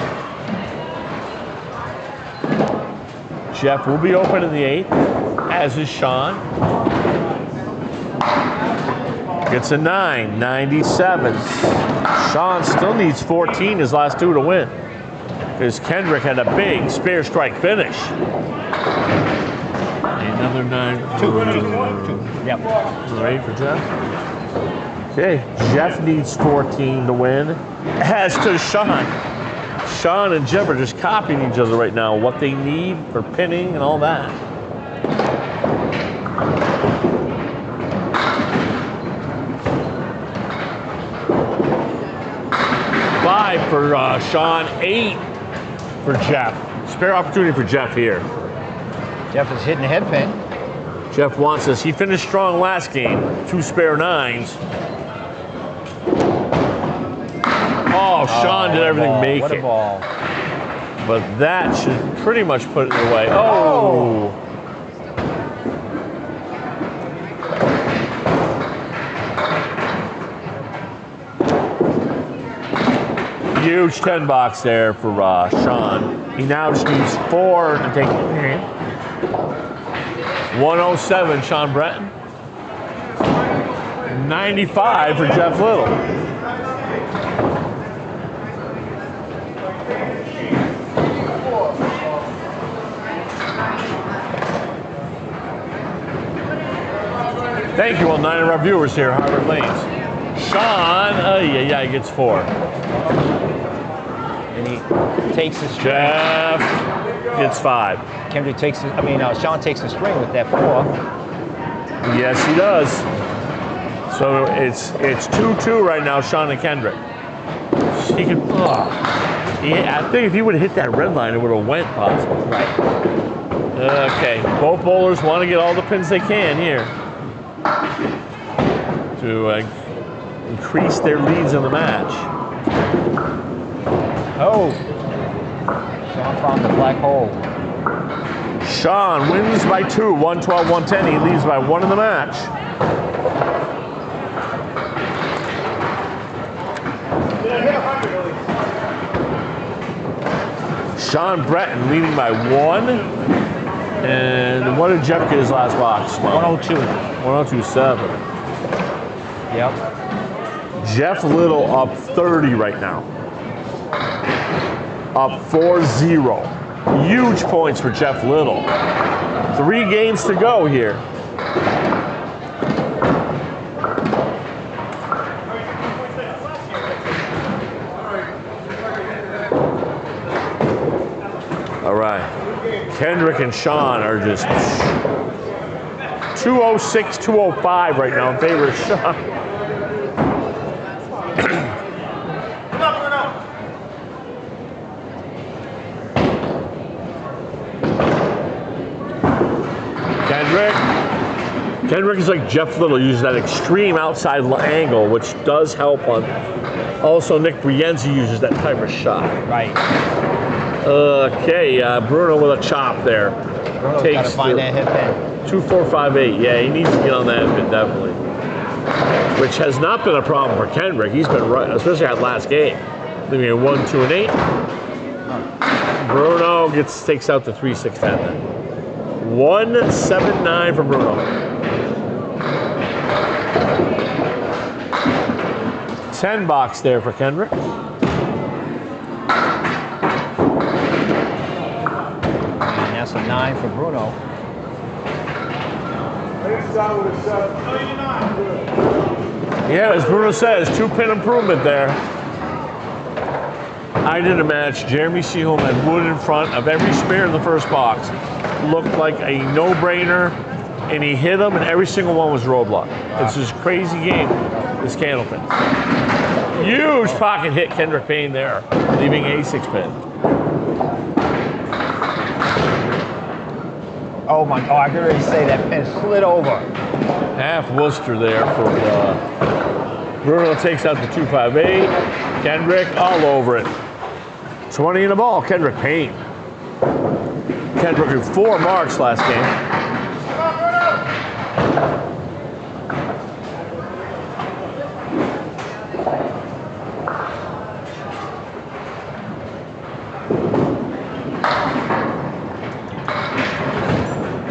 Jeff will be open in the 8th, as is Shawn. Gets a 9, 97. Shawn still needs 14 his last 2 to win. Because Kendric had a big spear strike finish. Another 9. 2. Yep. Right for Jeff. Okay, Jeff needs 14 to win, as does Shawn. Shawn and Jeff are just copying each other right now, what they need for pinning and all that. For Shawn, 8 for Jeff. Spare opportunity for Jeff here. Jeff is hitting the head pin. Jeff wants this. He finished strong last game. 2 spare 9s. Oh, Shawn did everything make what it. A ball. But that should pretty much put it away. Oh! Huge 10 box there for Shawn. He now just needs 4 to take the game. 107, Shawn Breton. 95 for Jeff Little. Thank you, all 9 of our viewers here, Harvard Lanes. Shawn, he gets 4. And he takes the string. Jeff gets 5. Kendric takes Shawn takes the string with that 4. Yes, he does. So it's 2-2 right now, Shawn and Kendric. He could. I think if he would have hit that red line, it would have went possible. Right. Okay, both bowlers want to get all the pins they can here to increase their leads in the match. Oh, Shawn found the black hole. Shawn wins by 2, 112-110. He leads by 1 in the match. Shawn Breton leading by 1. And what did Jeff get his last box? 102. 102.7. Yep. Jeff Little up 30 right now. Up 4-0. Huge points for Jeff Little. 3 games to go here. All right. Kendric and Shawn are just 206, 205 right now in favor of Shawn. Kendric is like Jeff Little, uses that extreme outside angle, which does help on. Also, Nick Brienzi uses that type of shot. Right. Okay, Bruno with a chop there. Bruno's got to find that hip pin. 2-4-5-8. Yeah, he needs to get on that hip pin, definitely. Which has not been a problem for Kendric. He's been right, especially that last game. Leaving a 1, 2, and 8. Bruno takes out the 3, 6, 10 then. 1-7-9 for Bruno. 10 box there for Kendric. And that's a 9 for Bruno. Yeah, as Bruno says, 2-pin improvement there. I did a match. Jeremy Seaholm had wood in front of every spare in the first box. Looked like a no-brainer, and he hit them, and every single one was roadblock. Wow. It's just a crazy game, this Candlepin. Huge pocket hit, Kendric Payne there, leaving a 6-pin. Oh my God, I can already say that pin slid over. Half Worcester there for Bruno takes out the 2-5-8. Kendric all over it. 20 in the ball, Kendric Payne. Kendrick with 4 marks last game.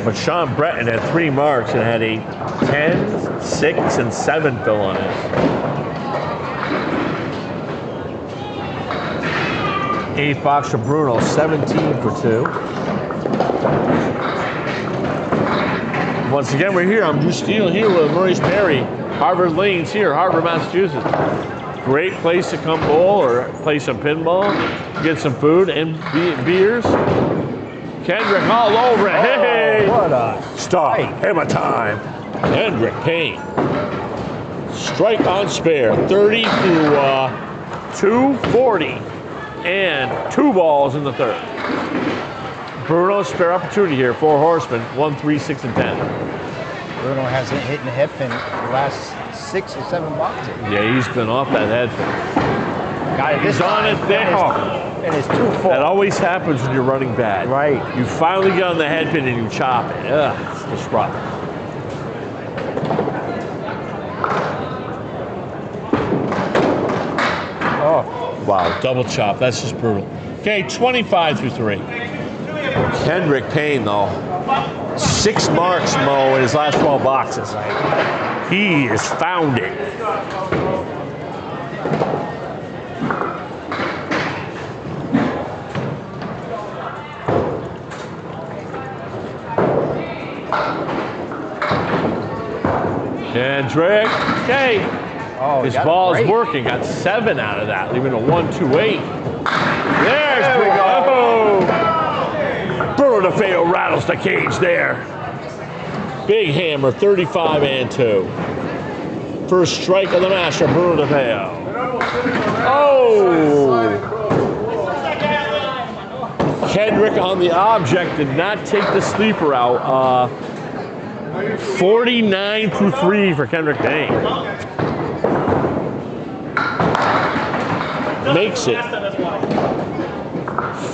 But Shawn Breton had 3 marks and had a 10, 6, and 7 fill on it. 8 box for Bruno, 17 for 2. Once again, we're here. I'm Drew Steele here with Maurice Perry. Harvard Lanes here, Harvard, Massachusetts. Great place to come bowl or play some pinball, get some food and beers. Kendric all over it. Hey! What a stop. Hammer time. Kendric Payne. Strike on spare. 30 through 240. And 2 balls in the 3rd. Bruno, spare opportunity here. 4 horsemen. 1, 3, 6, and 10. Bruno hasn't hit the hip pin the last 6 or 7 boxes. Yeah, he's been off that head pin. Got it. He's on it there. And it's too full. That always happens when you're running bad. Right. You finally get on the head pin and you chop it. Ugh, it's disruptive. Oh. Wow, double chop. That's just brutal. Okay, 25 through 3. Kendric Payne, though. 6 marks, Mo, in his last 12 boxes. He has found it. Kendric, okay. Oh, his ball is working. Got 7 out of that, leaving a 1-2-8. There's Bruno. Oh. Bruno DeFeo rattles the cage there. Big hammer, 35 and 2. First strike of the master, Bruno DeFeo. Oh! Kendric on the object did not take the sleeper out. 49 through 3 for Kendric Payne. Makes it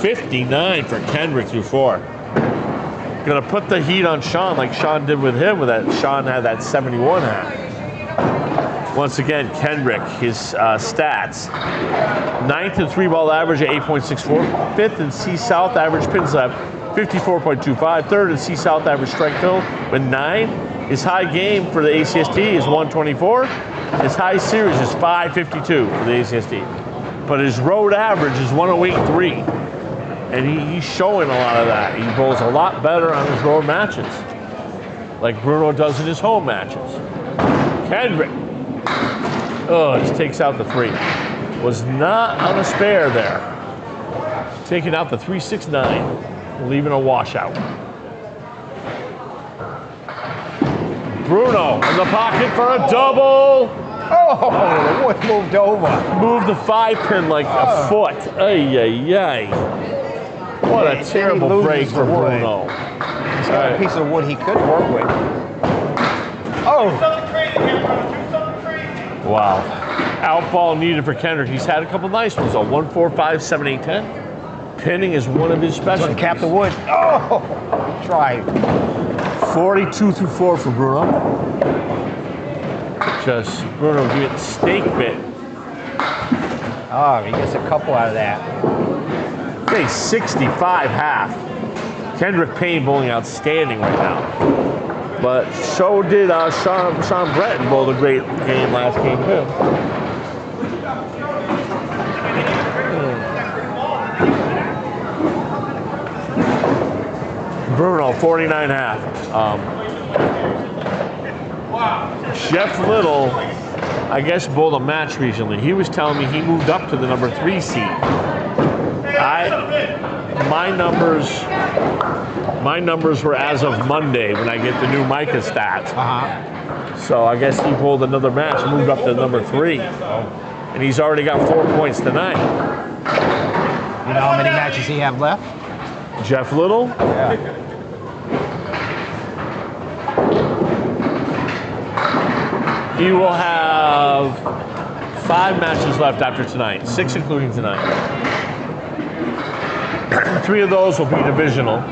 59 for Kendrick through 4. Gonna put the heat on Shawn like Shawn did with him, with that Shawn had that 71 hat. Once again, Kendric, his stats. 9th in 3-ball average at 8.64. 5th in C-South average pins left, 54.25. 3rd in C-South average strike field with 9. His high game for the ACST is 124. His high series is 552 for the ACST. But his road average is 108.3. And he's showing a lot of that. He bowls a lot better on his road matches, like Bruno does in his home matches. Kendric, just takes out the 3. Was not on a spare there. Taking out the 369, leaving a washout. Bruno in the pocket for a double. Oh, the wood moved over. Moved the 5-pin like a foot. Ay, ay, ay. What a terrible break for Bruno. He's got a piece of wood he could work with. Oh! Wow. Out ball needed for Kendric. He's had a couple nice ones, though. 1, 4, 5, 7, 8, 10. Pinning is one of his specialties. Cap the wood. Oh! Try. 42-4 for Bruno. Just Bruno getting steak bit. Oh, he gets a couple out of that. Okay, 65 half. Kendric Payne bowling outstanding right now. But so did Shawn Breton bowled a great game last game too. Bruno, 49 half. Jeff Little, I guess, bowled a match recently. He was telling me he moved up to the number 3 seed. My numbers were as of Monday when I get the new Micah stats. So I guess he pulled another match, moved up to number 3. And he's already got 4 points tonight. You know how many matches he have left? Jeff Little? Yeah. He will have 5 matches left after tonight, 6 including tonight. 3 of those will be divisional.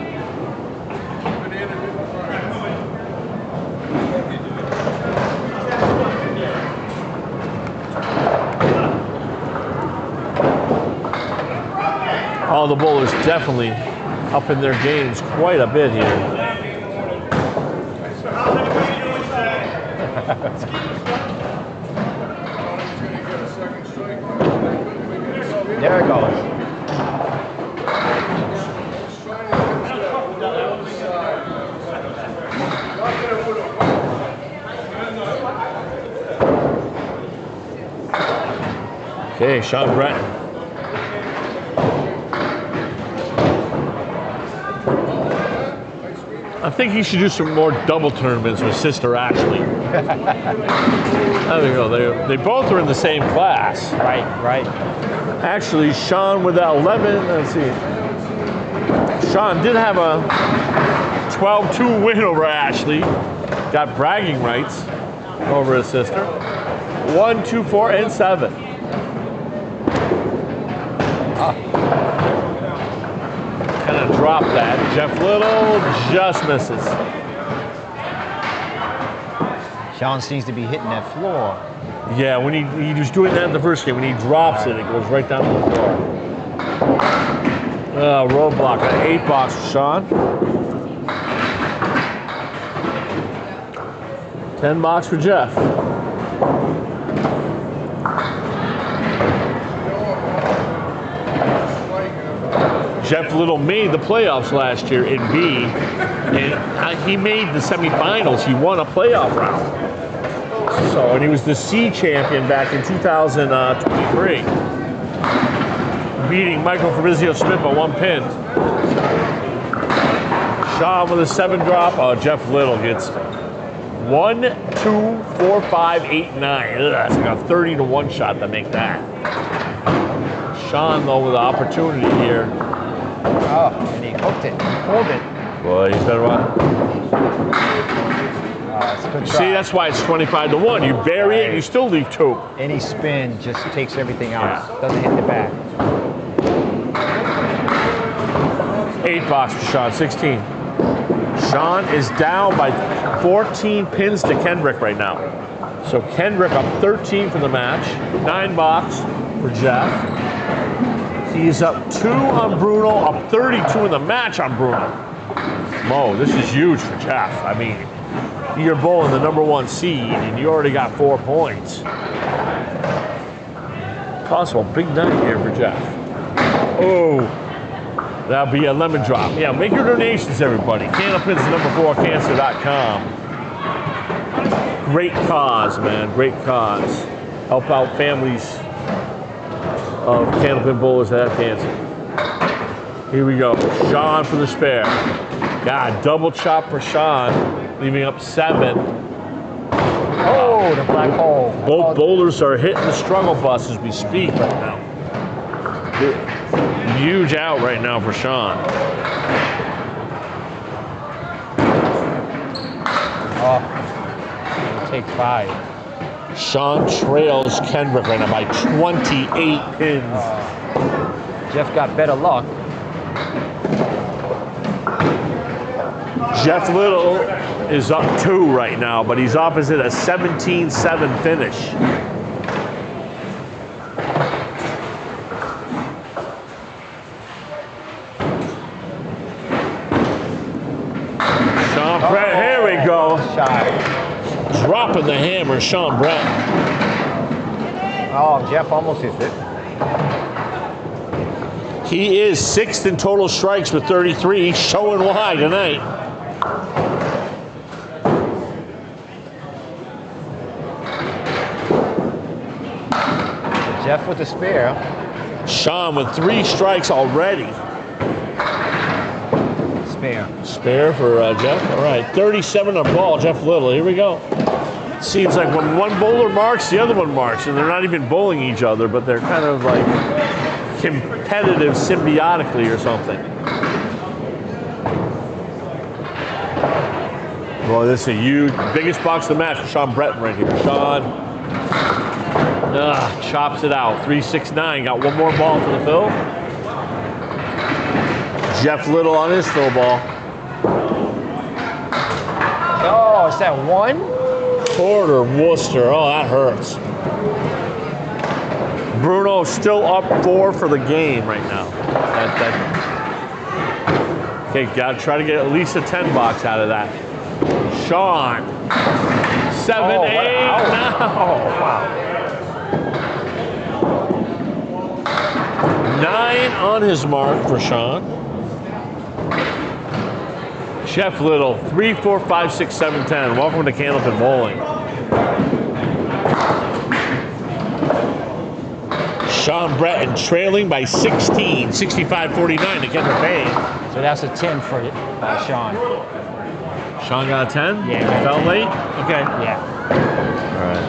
All the bowlers definitely up in their games quite a bit here. There it goes. Okay, Shawn Breton. I think he should do some more double tournaments with Sister Ashley. There we go. They both are in the same class. Right, right. Actually, Shawn with that 11, let's see. Shawn did have a 12-2 win over Ashley. Got bragging rights over his sister. 1, 2, 4, and 7. Kind of dropped that. Jeff Little just misses. Shawn seems to be hitting that floor. Yeah, when he was doing that in the first game. When he drops it, it goes right down to the floor. Roadblock, an 8 box for Shawn. 10 box for Jeff. Jeff Little made the playoffs last year in B, and he made the semifinals. He won a playoff round. So, and he was the C champion back in 2023, beating Michael Fabrizio Smith by 1 pin. Shawn with a 7 drop. Oh, Jeff Little gets 1, 2, 4, 5, 8, 9. That's like a 30-to-1 shot to make that. Shawn, though, with the opportunity here. Oh, and he hooked it. He pulled it. Boy, he's better run. It's a good try. See, that's why it's 25-to-1. You bury it, and you still leave 2. Any spin just takes everything out. Yeah. Doesn't hit the back. 8 box for Shawn, 16. Shawn is down by 14 pins to Kendric right now. So Kendric up 13 for the match. 9 box for Jeff. He's up 2 on Bruno, up 32 in the match on Bruno. Mo, this is huge for Jeff. I mean, you're bowling the #1 seed and you already got 4 points. Possible big night here for Jeff. Oh, that'll be a lemon drop. Yeah, make your donations, everybody. Candlepin's #4cancer.com. Great cause, man. Great cause. Help out families of Candlepin bowlers that have cancer. Here we go. Shawn for the spare. God, double chop for Shawn, leaving up 7. Oh, the black hole. Both bowlers are hitting the struggle bus as we speak right now. Huge out right now for Shawn. Oh, take 5. Shawn trails Kendric right now by 28 pins. Jeff got better luck. Jeff Little is up 2 right now, but he's opposite a 17-7 finish. Shawn Breton, here we go. Dropping the hammer, Shawn Breton. Oh, Jeff almost hit it. He is 6th in total strikes with 33, showing why tonight. Jeff with the spare. Shawn with 3 strikes already. Spare. Spare for Jeff. All right, 37 on ball, Jeff Little. Here we go. Seems like when one bowler marks, the other one marks, and they're not even bowling each other, but they're kind of like competitive symbiotically or something. Well, this is a huge, biggest box of the match for Shawn Breton right here. Shawn chops it out. 3-6-9. Got 1 more ball for the fill. Jeff Little on his fill ball. Oh, is that 1? Quarter Worcester. Oh, that hurts. Bruno still up 4 for the game right now. Okay, gotta try to get at least a 10 box out of that. Shawn. 7-8 now. Oh, wow. 9 on his mark for Shawn. Jeff Little, 3, 4, 5, 6, 7, 10. Welcome to Candlepin Bowling. Shawn Breton trailing by 16, 65-49 to Kendric Payne. So that's a 10 for Shawn. Shawn got a 10? Yeah. Felt late? Okay. Yeah. All right.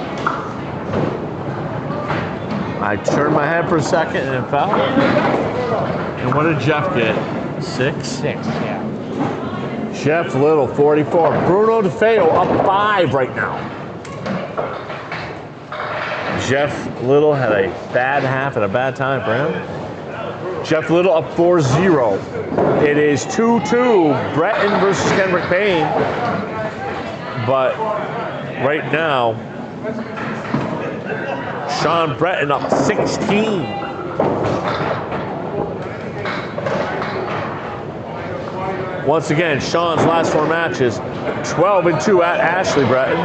I turned my head for a second and it fell. And what did Jeff get? 6? 6, yeah. Jeff Little, 44. Bruno DeFeo up 5 right now. Jeff Little had a bad half and a bad time for him. Jeff Little up 4-0. It is 2-2, Breton versus Kendric Payne. But right now, Shawn Breton up 16. Once again, Shawn's last 4 matches, 12-2 at Ashley Breton,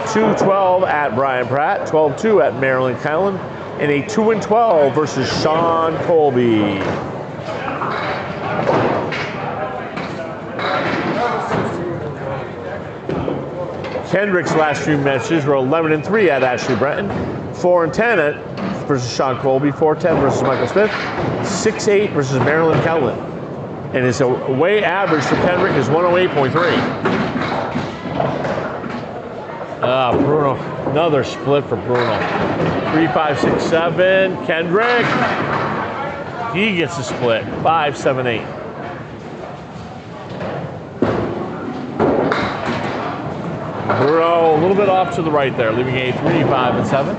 2-12 at Brian Pratt, 12-2 at Marilyn Cullen, and a 2-12 versus Sean Colby. Kendric's last few matches were 11-3 at Ashley Breton, 4-10 at versus Sean Colby, 4-10 versus Michael Smith, 6-8 versus Marilyn Cullen. And his away average for Kendric is 108.3. Bruno, another split for Bruno. 3, 5, 6, 7. Kendric, he gets a split. 5, 7, 8. Bruno a little bit off to the right there, leaving a 3, 5, and 7.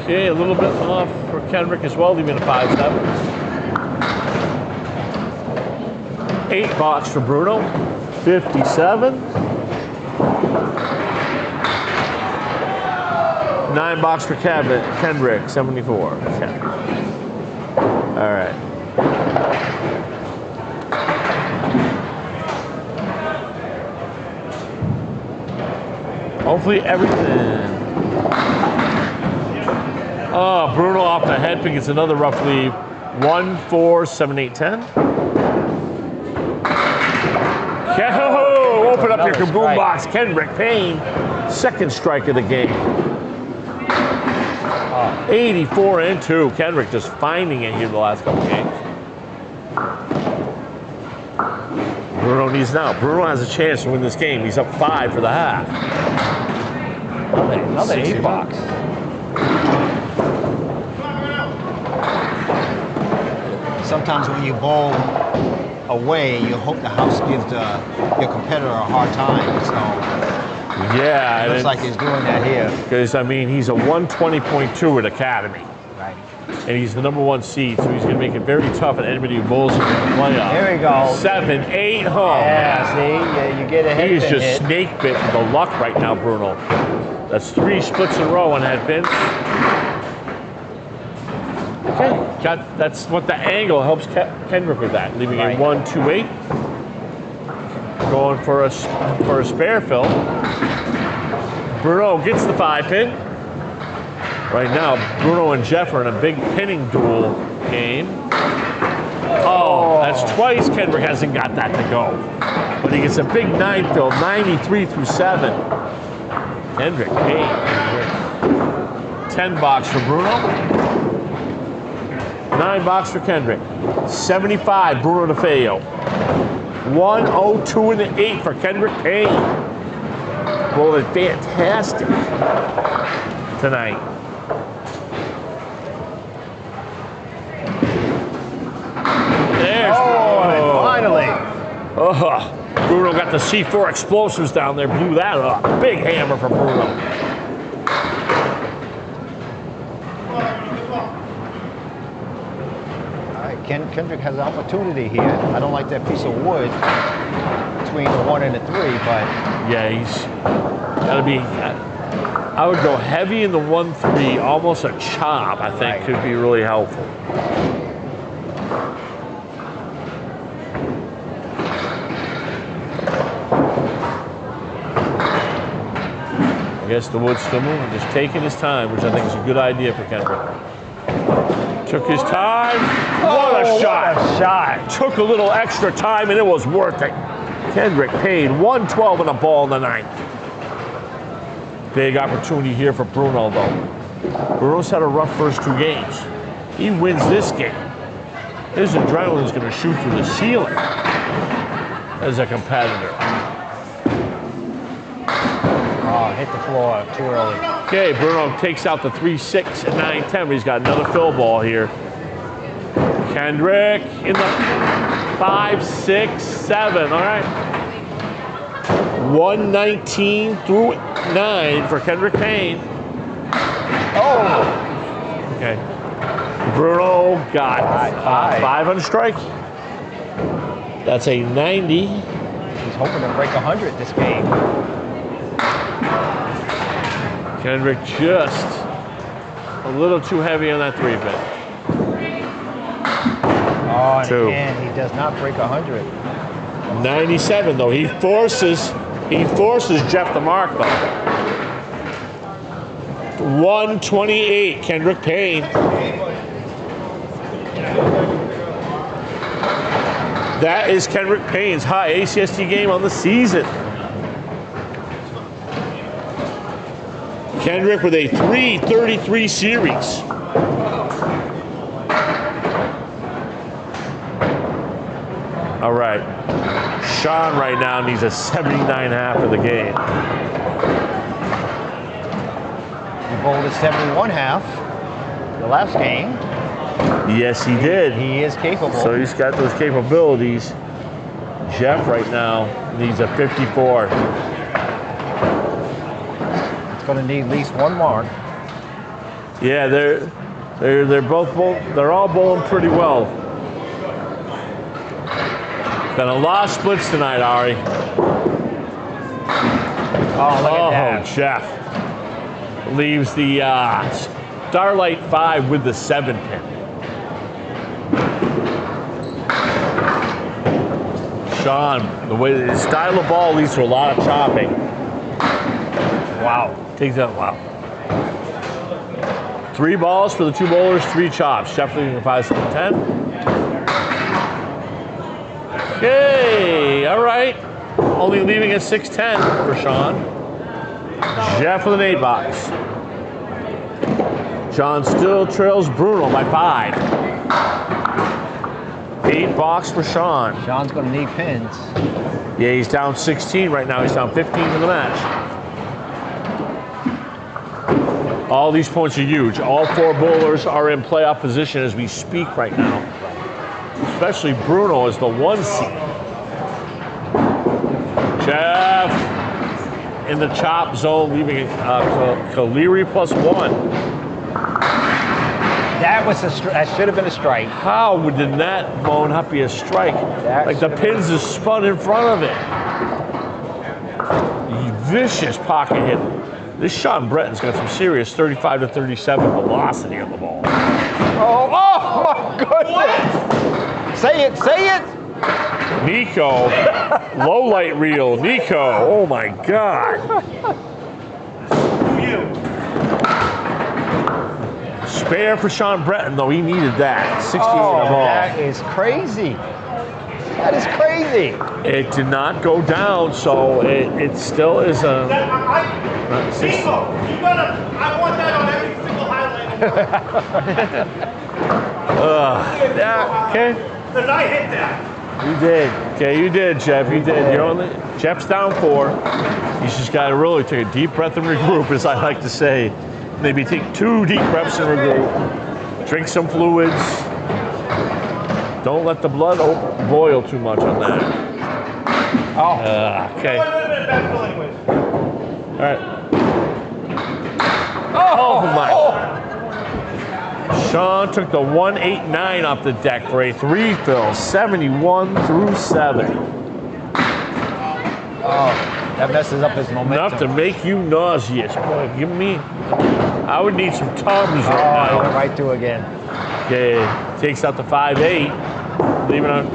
Okay, a little bit off for Kendric as well, leaving a 5-7. 8 box for Bruno, 57. 9 box for Kendric, 74. Okay. All right. Hopefully everything. Oh, Bruno off the head pick. It's another roughly 1, 4, 7, 8, 10. Oh, open up your kaboom box. Kendric Payne, second strike of the game. 84 and 2. Kendric just finding it here the last couple games. Bruno needs now. Bruno has a chance to win this game. He's up 5 for the half. Another 8 box. Sometimes when you bowl away, you hope the house gives your competitor a hard time. So yeah, it looks like he's doing that here. Because I mean, he's a 120.2 at Academy. Right. And he's the #1 seed, so he's going to make it very tough on anybody who bowls in the playoff. There we go. 7, 8 home. Yeah, see, yeah, you get a head. He's just snake bit with the luck right now, Bruno. That's 3 splits in a row on head pin. Okay, that's what the angle helps Kendric with that, leaving a 1, 2, 8. Going for a spare fill. Bruno gets the 5 pin. Right now, Bruno and Jeff are in a big pinning duel game. Oh, that's twice Kendric hasn't got that to go. But he gets a big 9 fill, 93 through 7. Kendric, Payne. 10 box for Bruno. 9 box for Kendric. 75, Bruno DeFeo. 102 and an 8 for Kendric Payne. Bowling fantastic tonight. There's Bruno. Finally. Oh, Bruno got the C4 explosives down there, blew that up. Big hammer for Bruno. Kendric has an opportunity here. I don't like that piece of wood between the 1 and the 3, but yeah, he's got to be. I would go heavy in the 1-3, almost a chop. I think could be really helpful. I guess the wood's still moving, just taking his time, which I think is a good idea for Kendric. Took his time. What a shot. What a shot. Took a little extra time, and it was worth it. Kendric Payne, 112 and a ball in the 9th. Big opportunity here for Bruno, though. Bruno's had a rough first 2 games. He wins this game. His adrenaline's going to shoot through the ceiling as a competitor. Oh, hit the floor too early. Okay, Bruno takes out the 3, 6, and 9, 10, but he's got another fill ball here. Kendric in the 5, 6, 7, all right. 119 through 9 for Kendric Payne. Oh! Okay. Bruno got 5 on strike. That's a 90. He's hoping to break 100 this game. Kendric just a little too heavy on that 3 pin. Oh, and again, he does not break 100. 97 though. He forces Jeff to mark though. 128, Kendric Payne. That is Kendric Payne's high ACST game on the season. Kendric with a 333 series. All right. Shawn right now needs a 79.5 for the game. He bowled a 71.5 the last game. Yes, he did. He is capable. So he's got those capabilities. Jeff right now needs a 54. It's going to need at least 1 mark. Yeah, they're both they're all bowling pretty well. Been a lot of splits tonight, Ari. Oh, look at that. Jeff leaves the Starlight 5 with the 7-pin. Shawn, the way his style of ball leads to a lot of chopping. Wow. Takes that, wow. 3 balls for the 2 bowlers, 3 chops. Jeff leading the 5, 7, 10. Okay, all right. Only leaving at 6-10 for Shawn. Jeff with an 8 box. Shawn still trails Bruno by 5. 8 box for Shawn. Shawn's going to need pins. Yeah, he's down 16 right now. He's down 15 for the match. All these points are huge. All 4 bowlers are in playoff position as we speak right now. Especially Bruno as the 1 seed. Jeff in the chop zone, leaving Kaliri +1. That should have been a strike. How did that bone not be a strike? Like the pins is spun in front of it. Vicious pocket hit. This Shawn Breton's got some serious 35 to 37 velocity on the ball. Oh my goodness! Say it, say it! Nico, low light reel. Nico, oh my God. Spare for Shawn Breton, though. He needed that. 68 oh, ball. That is crazy. That is crazy. It did not go down, so it still is a. Nico, I want that on every single highlight. Yeah, okay. Because I hit that. You did. Okay, you did, Jeff. You did. You're only Jeff's down 4. He's just got to really take a deep breath and regroup, as I like to say. Maybe take 2 deep breaths and regroup. Drink some fluids. Don't let the blood boil too much on that. Oh. Okay. It would have been a bad fill anyways. All right. Oh my. Shawn took the 189 off the deck for a 3 fill, 71 through 7. Oh, that messes up his momentum. Enough to make you nauseous. Boy, give me. I would need some Tums right now. Right through again. Okay, takes out the 5-8. Leaving on.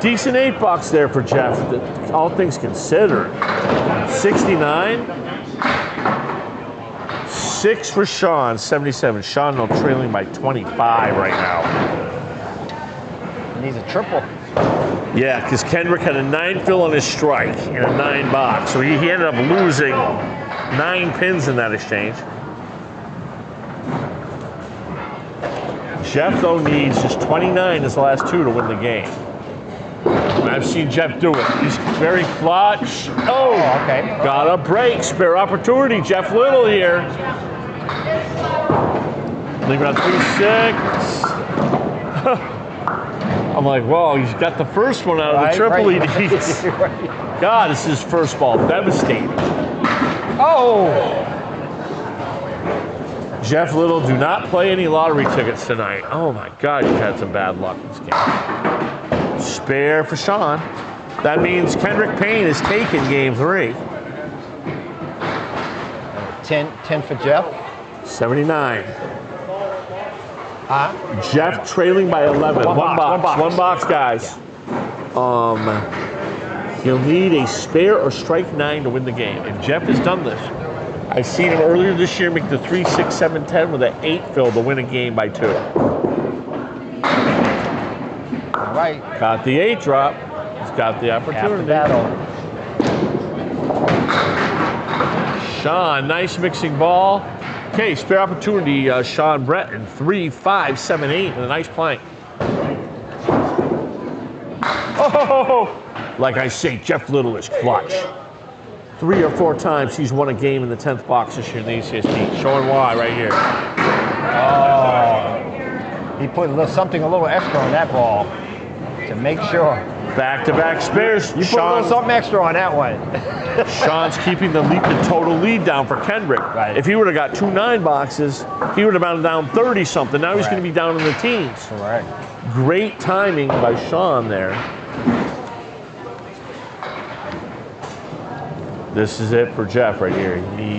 Decent 8 bucks there for Jeff, all things considered. 69. 6 for Shawn, 77. Shawn now trailing by 25 right now. He needs a triple. Yeah, because Kendric had a 9 fill on his strike and a 9 box. So he ended up losing 9 pins in that exchange. Jeff, though, needs just 29 as the last 2 to win the game. I've seen Jeff do it. He's very clutch. Oh, okay. Got a break. Spare opportunity. Jeff Little here. Leaving on 3-6. I'm like, whoa, he's got the first one out of the triple he needs. God, this is his first ball. Devastating. Oh! Jeff Little, do not play any lottery tickets tonight. Oh my God, you've had some bad luck in this game. Spare for Shawn. That means Kendric Payne is taking game 3. 10 for Jeff. 79. Jeff trailing by 11. One box, guys. He'll need a spare or strike 9 to win the game. And Jeff has done this. I've seen him earlier this year make the 3, 6, 7, 10 with an 8 fill to win a game by 2. All right. Got the 8 drop. He's got the opportunity. Battle. Shawn, nice mixing ball. Okay, spare opportunity, Shawn Breton. 3, 5, 7, 8 with a nice plank. Oh! Like I say, Jeff Little is clutch. 3 or 4 times he's won a game in the 10th box this year in the ACST. Showing why right here. Oh. He put something a little extra on that ball to make sure. Back-to-back spares. You put a little something extra on that one. Sean's keeping the total lead down for Kendric. Right. If he would have got 2 9 boxes, he would have been down 30 something. Now he's going to be down in the teens. Correct. Great timing by Shawn there. This is it for Jeff right here. He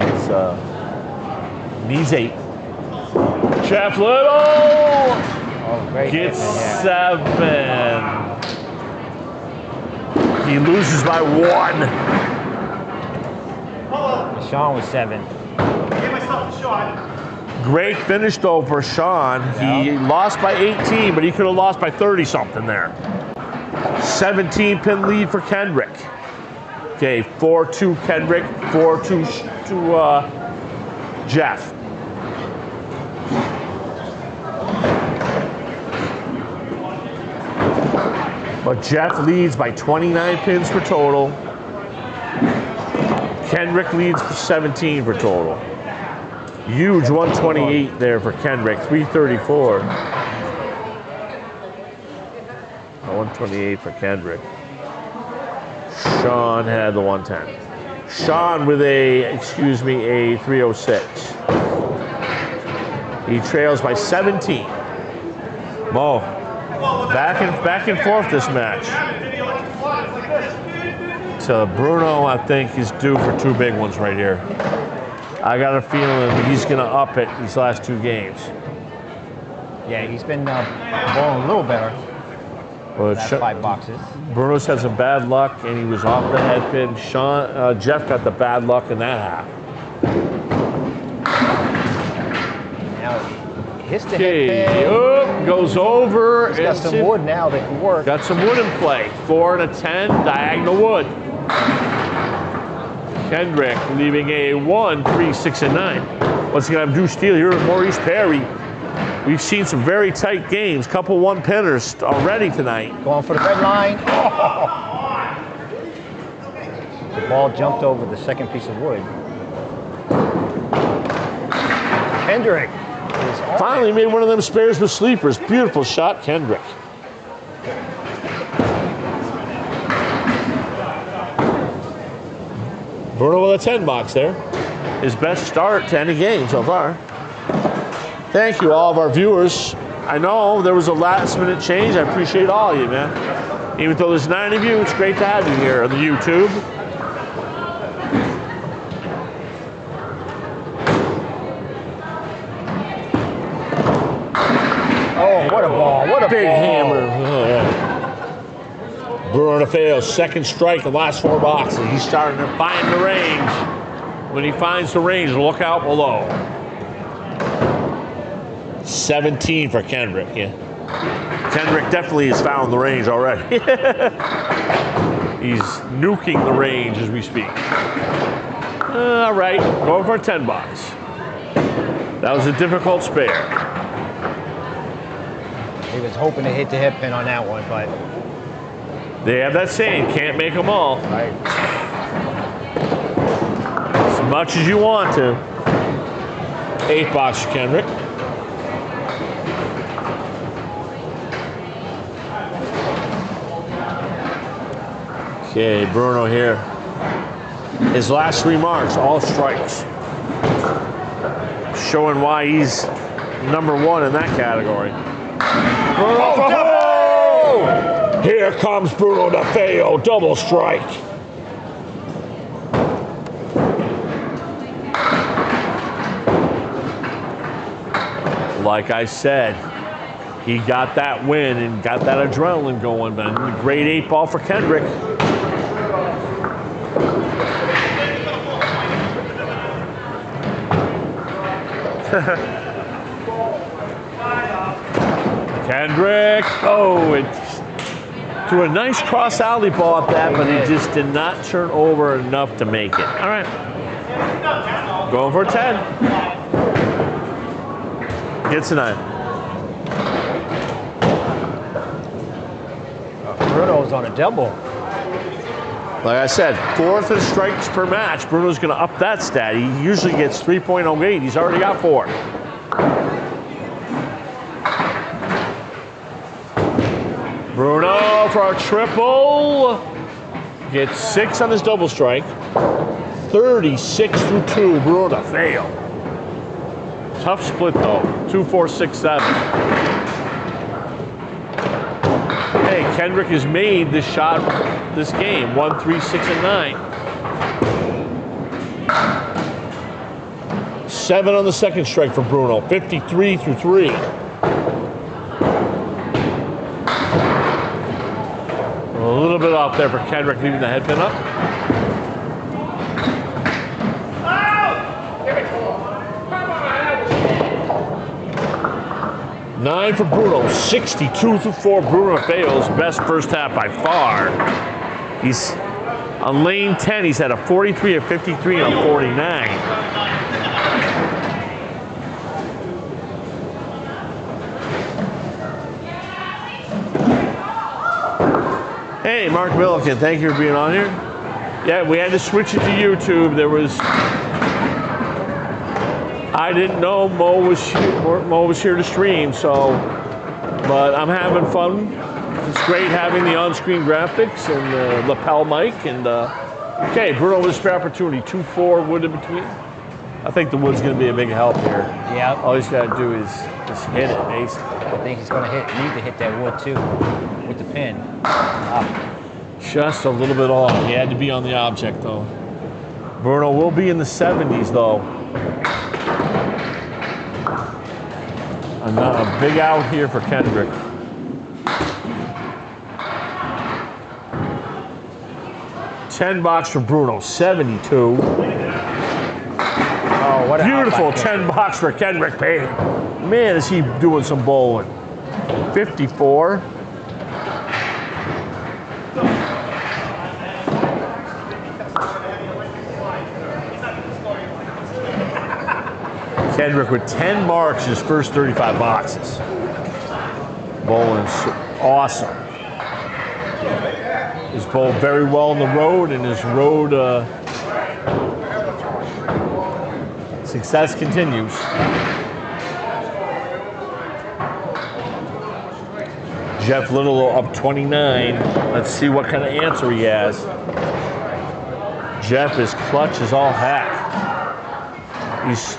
needs 8. Jeff Little Great gets hit, 7. He loses by 1. Shawn was 7. Give myself a shot. Great finish though for Shawn. He lost by 18, but he could have lost by 30 something there. 17 pin lead for Kendric. Okay, 4-2 Kendric, 4-2 to Jeff. But Jeff leads by 29 pins for total. Kendric leads for 17 for total. Huge 128 there for Kendric, 334. 128 for Kendric. Shawn had the 110. Shawn with a 306. He trails by 17. Mo, back and forth this match. So Bruno, I think, is due for 2 big ones right here. I got a feeling he's going to up it these last 2 games. Yeah, he's been bowling a little better. Well, That's 5 boxes. Bruno's had some bad luck, and he was off the head pin. Jeff got the bad luck in that half. Now, he hits the head pin. Goes over. He's got some wood now that can work. Got some wood in play. 4 and a 10, diagonal wood. Kendric leaving a 1, 3, 6, and 9. What's he going to do? Steele here with Maurice Perry. We've seen some very tight games. Couple 1-pinners already tonight. Going for the red line. Oh. The ball jumped over the second piece of wood. Kendric is finally made one of them spares with sleepers. Beautiful shot, Kendric. Bruno with a 10 box there. His best start to any game so far. Thank you, all of our viewers. I know there was a last-minute change. I appreciate all of you, man. Even though there's 9 of you, it's great to have you here on the YouTube. Oh, what a ball. What a big ball. hammer. Oh, yeah. Bruno DeFeo, second strike in the last 4 boxes. He's starting to find the range. When he finds the range, look out below. 17 for Kendric, yeah. Kendric definitely has found the range already. He's nuking the range as we speak. All right, going for a 10 box. That was a difficult spare. He was hoping to hit the head pin on that one, but... They have that saying, can't make them all. Right. As much as you want to. 8 box for Kendric. Okay, Bruno here. His last 3 marks, all strikes. Showing why he's #1 in that category. Bruno, oh! Here comes Bruno DeFeo, double strike. Like I said, he got that win and got that adrenaline going, but a great 8 ball for Kendric. Kendric, it's to a nice cross alley ball at that, but he just did not turn over enough to make it. All right, going for a 10. Gets a 9. Bruno's on a double. Like I said, 4th in strikes per match. Bruno's going to up that stat. He usually gets 3.08. He's already got 4. Bruno for our triple. Gets 6 on his double strike. 36 through 2, Bruno DeFeo. Tough split though, 2, 4, 6, 7. Hey, Kendric has made this shot, this game, 1, 3, 6, and 9. 7 on the second strike for Bruno, 53 through 3. A little bit off there for Kendric, leaving the head pin up. Nine for Bruno, 62 through 4. Bruno DeFeo's best first half by far. He's on lane 10. He's had a 43, a 53, and a 49. Hey, Mark Milliken, thank you for being on here. Yeah, we had to switch it to YouTube. There was, I didn't know Mo was here to stream, so, but I'm having fun. It's great having the on-screen graphics and the lapel mic, and okay, Bruno with a spare opportunity, 2-4 wood in between. I think the wood's gonna be a big help here. Yeah. All he's gotta do is just hit it, basically. I think he's gonna need to hit that wood too, with the pin. Just a little bit off. He had to be on the object though. Bruno will be in the 70s though. A big out here for Kendric. $10 for Bruno, 72. Oh, what a beautiful 10 bucks for Kendric Payne. Man, is he doing some bowling. 54. Kendric with 10 marks his first 35 boxes. Bowling's awesome. He's bowled very well on the road, and his road success continues. Jeff Little up 29. Let's see what kind of answer he has. Jeff is clutch as all heck. He's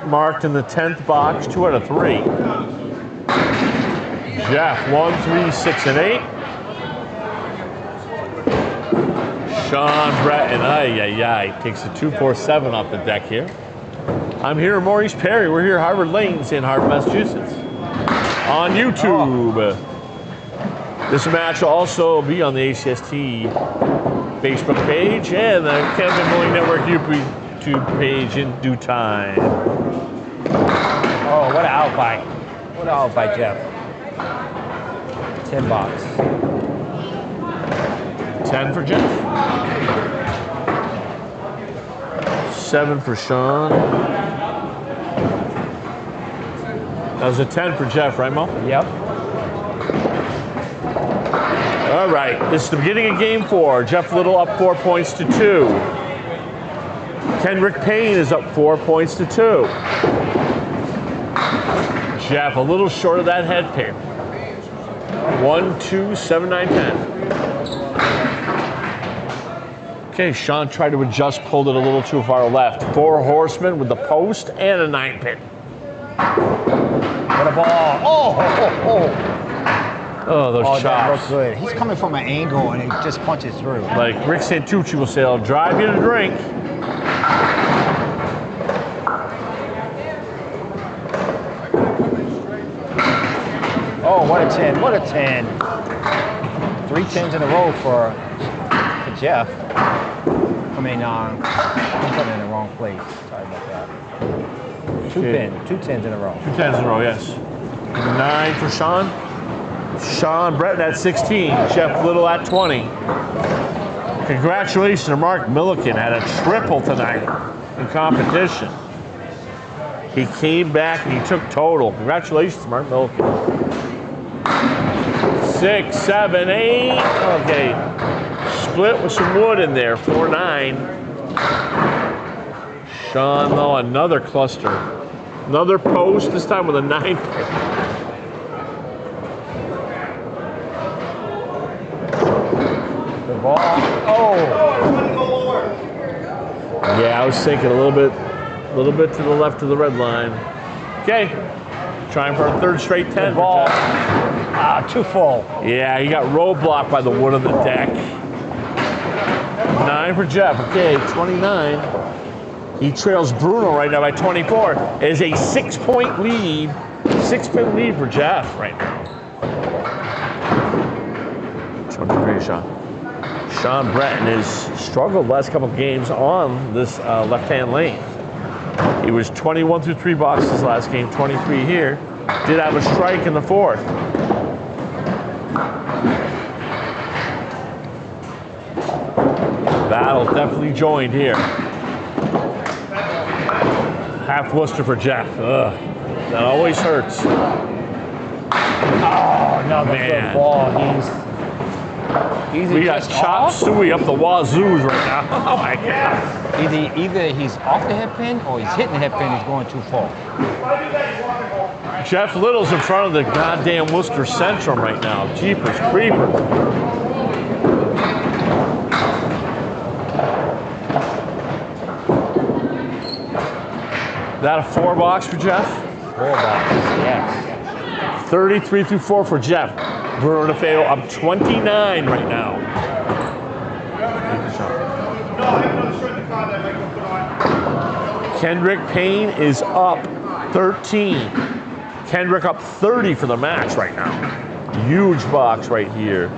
marked in the 10th box, 2 out of 3. Jeff, 1, 3, 6, and 8. Shawn Breton, takes a 2, 4, 7 off the deck here. I'm here at Maurice Perry. We're here at Harvard Lanes in Harvard, Massachusetts. On YouTube. Oh. This match will also be on the ACST Facebook page and the Candlepin Bowling Network YouTube page in due time. Oh, what an out by. What an out by Jeff. 10 bucks. 10 for Jeff. 7 for Shawn. That was a 10 for Jeff, right, Mo? Yep. All right, this is the beginning of game 4. Jeff Little up 4 points to 2. Kendric Payne is up 4 points to 2. Jeff a little short of that head pin. 1, 2, 7, 9, 10. Okay, Shawn tried to adjust, pulled it a little too far left. 4 horsemen with the post and a 9 pin. What a ball. Oh, those chops. That looks good. He's coming from an angle and he just punches through. Like Rick Santucci will say, I'll drive you to drink. Oh, what a 10. What a 10. 3 10s in a row for Jeff. I mean, I'm putting it in the wrong place. Sorry about that. 2 10s in a row. 2 10s in a row, yes. 9 for Shawn. Shawn Breton at 16. Jeff Little at 20. Congratulations to Mark Milliken. Had a triple tonight in competition. He came back and he took total. Congratulations to Mark Milliken. 6, 7, 8. Okay. Split with some wood in there. 4, 9. Shawn, though, another cluster. Another post, this time with a 9 pin. ball. Oh. Yeah, I was thinking a little bit to the left of the red line. Okay, trying for a third straight 10. Ball. Too full. Yeah, he got roadblocked by the wood of the deck. 9 for Jeff. Okay, 29. He trails Bruno right now by 24. It is a 6-point lead, 6-pin lead for Jeff right now. 23, Shawn. Shawn Breton has struggled the last couple games on this left-hand lane. He was 21 through 3 boxes last game, 23 here. Did have a strike in the 4th. Battle definitely joined here. Half Worcester for Jeff. Ugh, that always hurts. Oh, no, Man. good ball. We got chopped suey up the wazoos right now. Oh my God. Either he's off the head pin or he's hitting the head pin. He's going too far. Jeff Little's in front of the goddamn Worcester Centrum right now. Jeepers creepers. That a 4 box for Jeff? 4 boxes, yes. 33 through 4 for Jeff. Bruno DeFeo up 29 right now. Kendric Payne is up 13. Kendric up 30 for the match right now. Huge box right here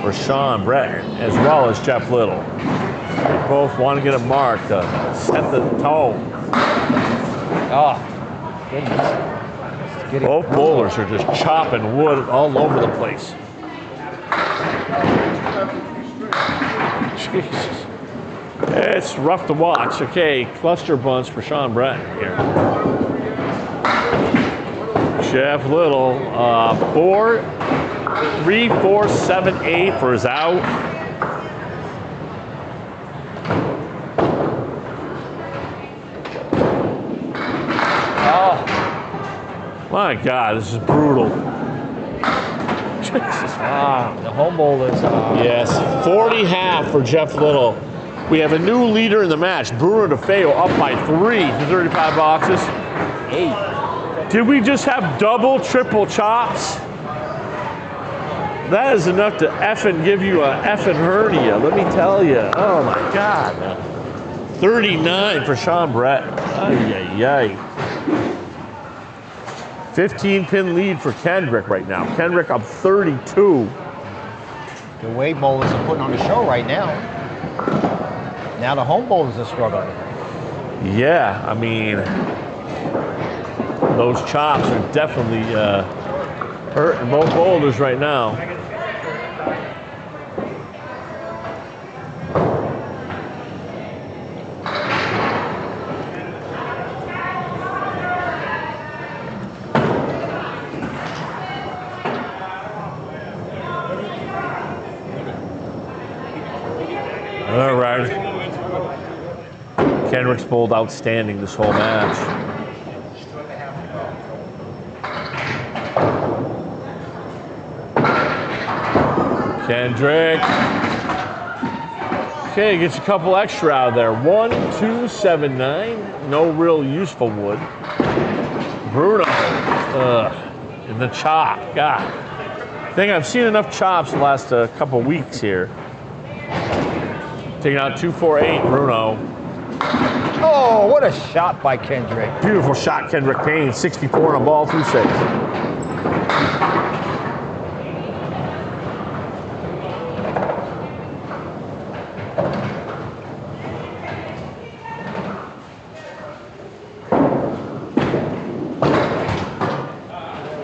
for Shawn Breton as well as Jeff Little. They both want to get a mark to set the tone. Oh, goodness. Both bowlers are just chopping wood all over the place. Jesus. It's rough to watch. Okay, cluster bunch for Shawn Breton here. Jeff Little, 4, 3, 4, 7, 8 for his out. My God, this is brutal. The home bowlers. Yes, 40 half for Jeff Little. We have a new leader in the match. Bruno DeFeo up by 3 to 35 boxes. 8. Did we just have double, triple chops? That is enough to effing give you a effing hernia, let me tell you. Oh my God. 39 for Shawn Breton. Ay, ay, ay. 15-pin lead for Kendric right now. Kendric up 32. The way bowlers are putting on the show right now. Now the home bowlers are struggling. Yeah, I mean, those chops are definitely hurting both bowlers right now. All right. Kendric's bowled outstanding this whole match. Kendric. Okay, gets a couple extra out of there. 1, 2, 7, 9. No real useful wood. Bruno. And the chop. God. I think I've seen enough chops the last couple weeks here. Taking out 2, 4, 8, Bruno. Oh, what a shot by Kendric. Beautiful shot, Kendric Payne. 64 on a ball through 6.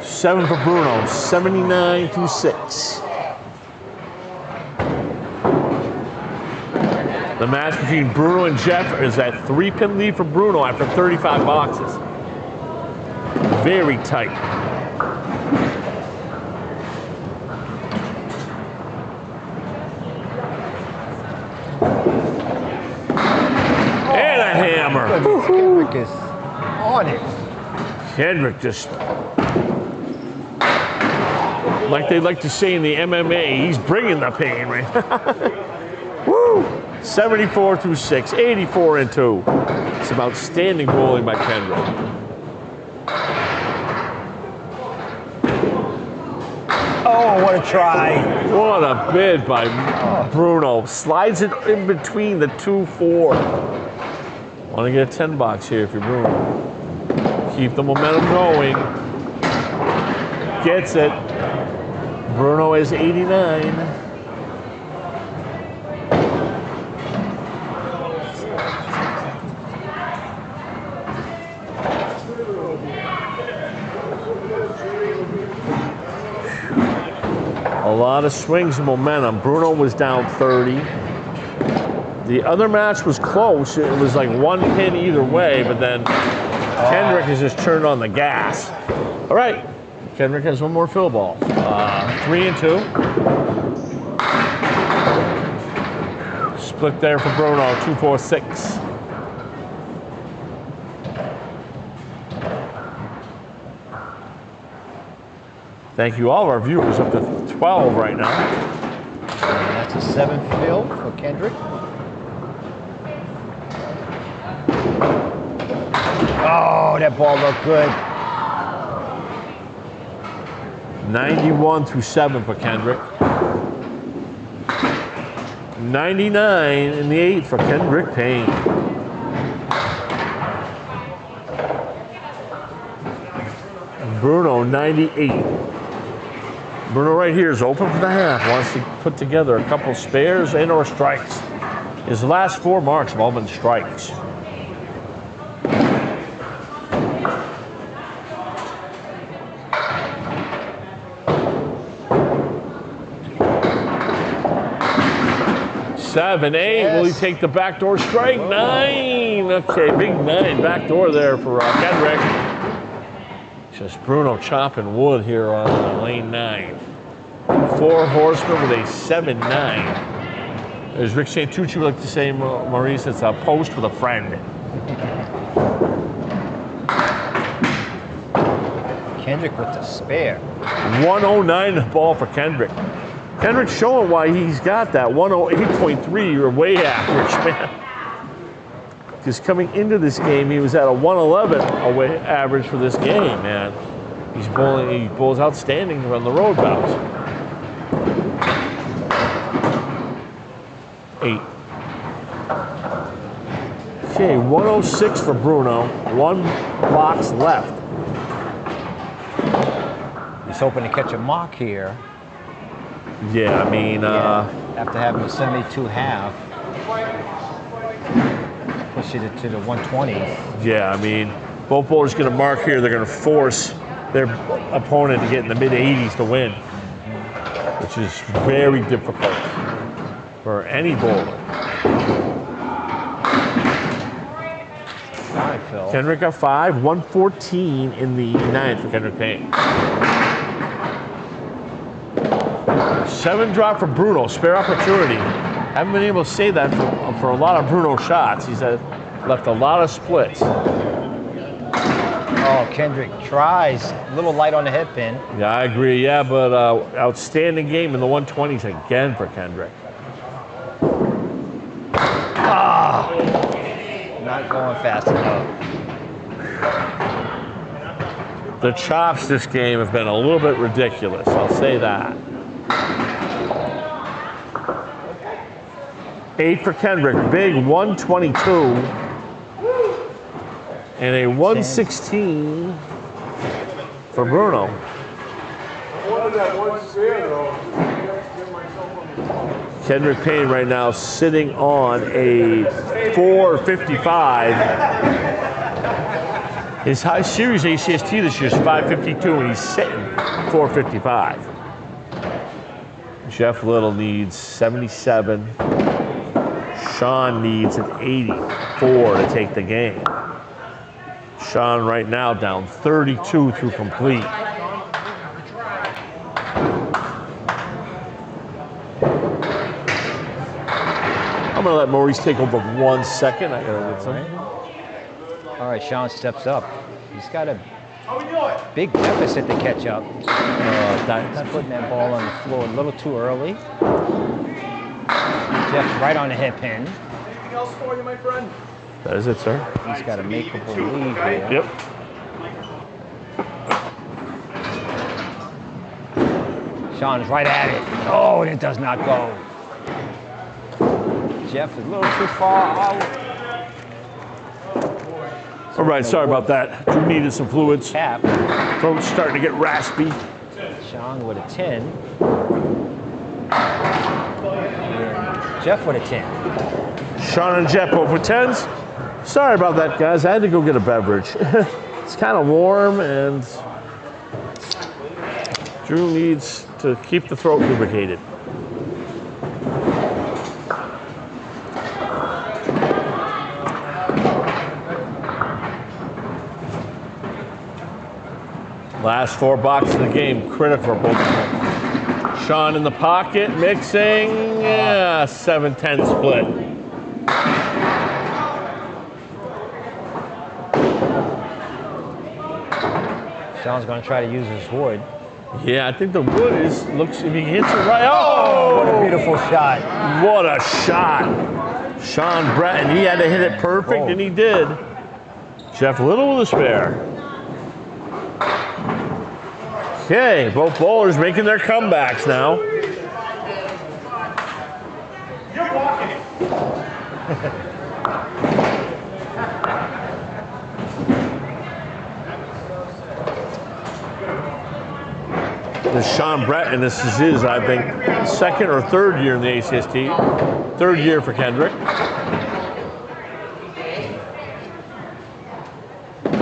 Seven for Bruno, 79 through 6. The match between Bruno and Jeff is that 3-pin lead for Bruno after 35 boxes. Very tight. And a hammer. Kendric is on it. Kendric just Like they like to say in the MMA, he's bringing the pain, right? Woo! 74 through 6, 84 and 2. Some outstanding bowling by Kendric. Oh, what a try. What a bid by Bruno. Slides it in between the 2-4. Want to get a 10 box here if you're Bruno. Keep the momentum going. Gets it. Bruno is 89. A lot of swings and momentum. Bruno was down 30. The other match was close. It was like one pin either way, but then Kendric has just turned on the gas. All right, Kendric has one more fill ball. 3 and 2. Split there for Bruno, 2-4-6. Thank you, all of our viewers, up to 12 right now. And that's a 7 fill for Kendric. Oh, that ball looked good. 91 through 7 for Kendric. 99 in the 8 for Kendric Payne. Bruno, 98. Bruno right here is open for the half. Wants to put together a couple spares and or strikes. His last 4 marks have all been strikes. Seven, 8. Yes. Will he take the backdoor strike? 9. Okay, big 9 backdoor there for Kendric. Just Bruno chopping wood here on lane 9. 4 horsemen with a 7-9. As Rick Santucci would like to say, Maurice, it's a post with a friend. Kendric with the spare. 109 the ball for Kendric. Kendric's showing why he's got that 108.3 or way average, man. Because coming into this game, he was at a 111 away average for this game, man. He bowls outstanding on the road bouts. 8. Okay, 106 for Bruno. 1 box left. He's hoping to catch a mark here. Yeah, I mean, after having a 72 half, push it to the 120. yeah, I mean, both bowlers going to mark here. They're going to force their opponent to get in the mid-80s to win, which is very difficult for any bowler. 5, Phil. Kendric got 5, 114 in the 9th for Kendric Payne. 7 drop for Bruno, spare opportunity. Haven't been able to say that for a lot of Bruno shots. He's left a lot of splits. Oh, Kendric tries. A little light on the head pin. Yeah, I agree. Yeah, but outstanding game in the 120s again for Kendric. Not going fast enough. The chops this game have been a little bit ridiculous. I'll say that. 8 for Kendric, big 122. And a 116 for Bruno. Kendric Payne right now sitting on a 455. His high series ACST this year is 552, and he's sitting 455. Jeff Little needs 77. Shawn needs an 84 to take the game. Shawn right now down 32 through complete. I'm gonna let Maurice take over 1 second. I gotta get something. All right, Shawn steps up. He's got to How we doing? Big deficit to catch up. That's putting that ball on the floor a little too early. Jeff right on the head pin. Anything else for you, my friend? That is it, sir. He's got a makeable lead here. Yep. Shawn's right at it. Oh, and it does not go. Jeff is a little too far out. All right, sorry about that. Drew needed some fluids. Tap. Throat's starting to get raspy. Shawn with a 10. Jeff with a 10. Shawn and Jeff both with 10s. Sorry about that, guys. I had to go get a beverage. It's kind of warm, and Drew needs to keep the throat lubricated. Last 4 boxes of the game, critical for both of them. Shawn in the pocket, mixing, yeah, 7-10 split. Shawn's going to try to use his wood. Yeah, I think the wood looks, if he hits it right, oh! What a beautiful shot. What a shot. Shawn Breton, he had to hit it perfect, and he did. Jeff Little with a spare. Okay, both bowlers making their comebacks now. You're walking. This Shawn Breton, this is his, I think, 2nd or 3rd year in the ACST. 3rd year for Kendric.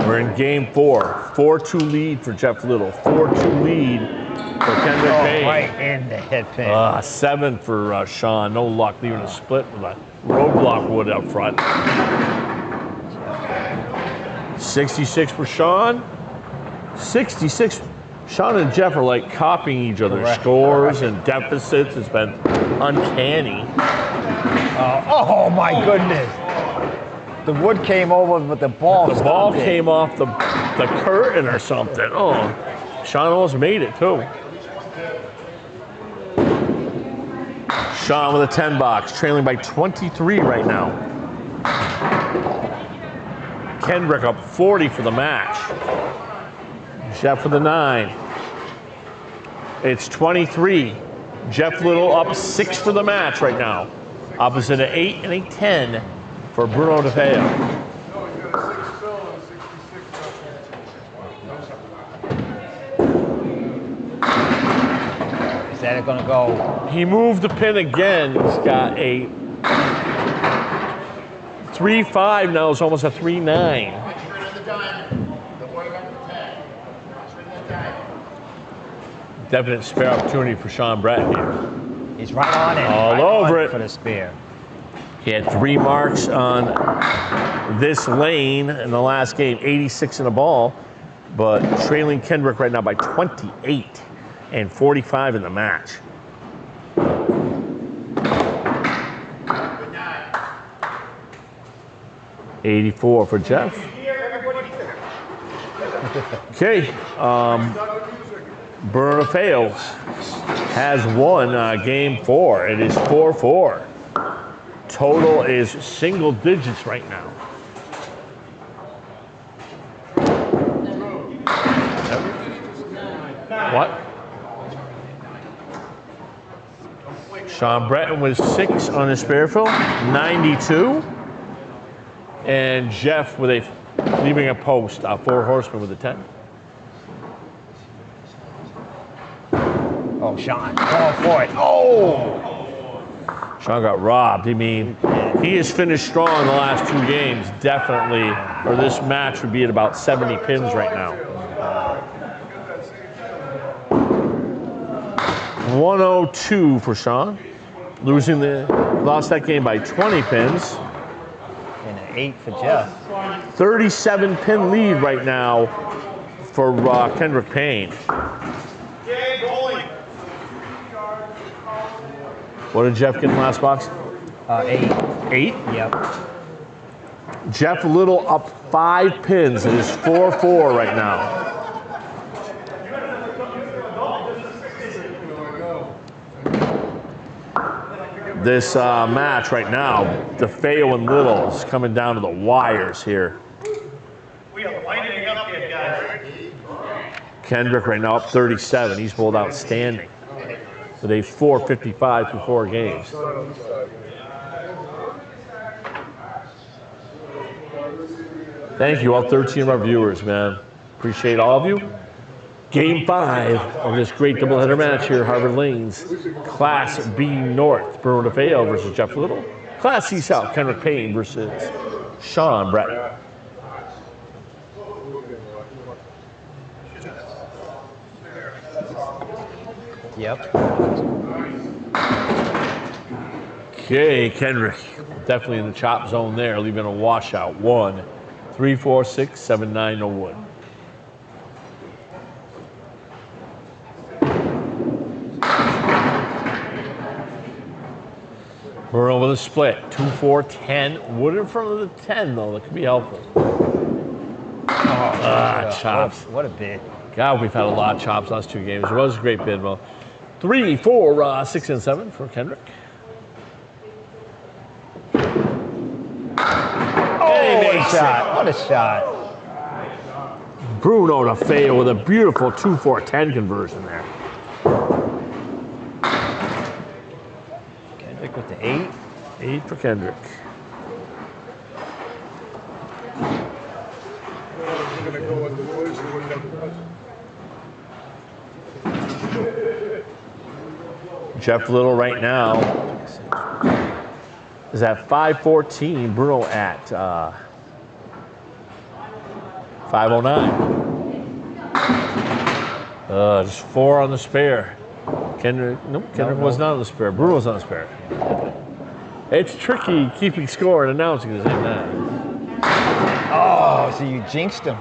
We're in game 4. 4-2 lead for Jeff Little. 4-2 lead for Kendric Payne. Right in the head pin. 7 for Shawn. No luck leaving a split with a roadblock wood up front. 66 for Shawn. 66. Shawn and Jeff are like copying each other's scores and deficits. It's been uncanny. Oh my goodness. The wood came over, but the ball The ball came off the curtain or something. Oh, Shawn almost made it too. Shawn with a 10 box, trailing by 23 right now. Kendric up 40 for the match. Jeff with a 9. It's 23. Jeff Little up 6 for the match right now. Opposite an 8 and a 10 for Bruno DeFeo. Is that going to go? He moved the pin again. He's got a 3-5 now. It's almost a 3-9. Definite spare opportunity for Shawn Breton here. He's right on it. All right over on it. For the spare. He had 3 marks on this lane in the last game, 86 in a ball, but trailing Kendric right now by 28 and 45 in the match. $84 for Jeff. Okay, Bruno DeFeo has won game 4. It is 4-4. Total is single digits right now. What? Shawn Breton with 6 on his spare fill, 92. And Jeff with a leaving a post, 4 horsemen with a 10. Oh, Shawn, going for it. Oh! Shawn got robbed. I mean, he has finished strong in the last 2 games, definitely, or this match would be at about 70 pins right now. 102 for Shawn. Lost that game by 20 pins. And an 8 for Jeff. 37 pin lead right now for Kendric Payne. What did Jeff get in the last box? 8. 8? Yep. Jeff Little up 5 pins. It is 4-4 right now. This match right now, DeFeo and Little's coming down to the wires here. We are winding up here, guys. Kendric right now up 37. He's bowled outstanding with a 4.55 through 4 games. Thank you, all 13 of our viewers, man. Appreciate all of you. Game 5 of this great doubleheader match here, Harvard Lanes. Class B North, Bruno DeFeo versus Jeff Little. Class C South, Kendric Payne versus Shawn Breton. Yep. Okay, Kendric, definitely in the chop zone there, leaving a washout. 1, 3, 4, 6, 7, 9, no wood. Bruno with a split, 2, 4, 10. Wood in front of the 10 though, that could be helpful. Chops. What a bid. God, we've had a lot of chops last 2 games. It was a great bid, Mo. 3, 4, 6, and 7 for Kendric. What a shot. What a shot. Bruno DeFeo with a beautiful 2, 4, 10 conversion there. Kendric with the 8. 8 for Kendric. Jeff Little right now is at 514. Bruno at 509. Just 4 on the spare. Kendric, nope, Kendric was not on the spare. Bruno was on the spare. It's tricky keeping score and announcing at the same time. Oh, so you jinxed him.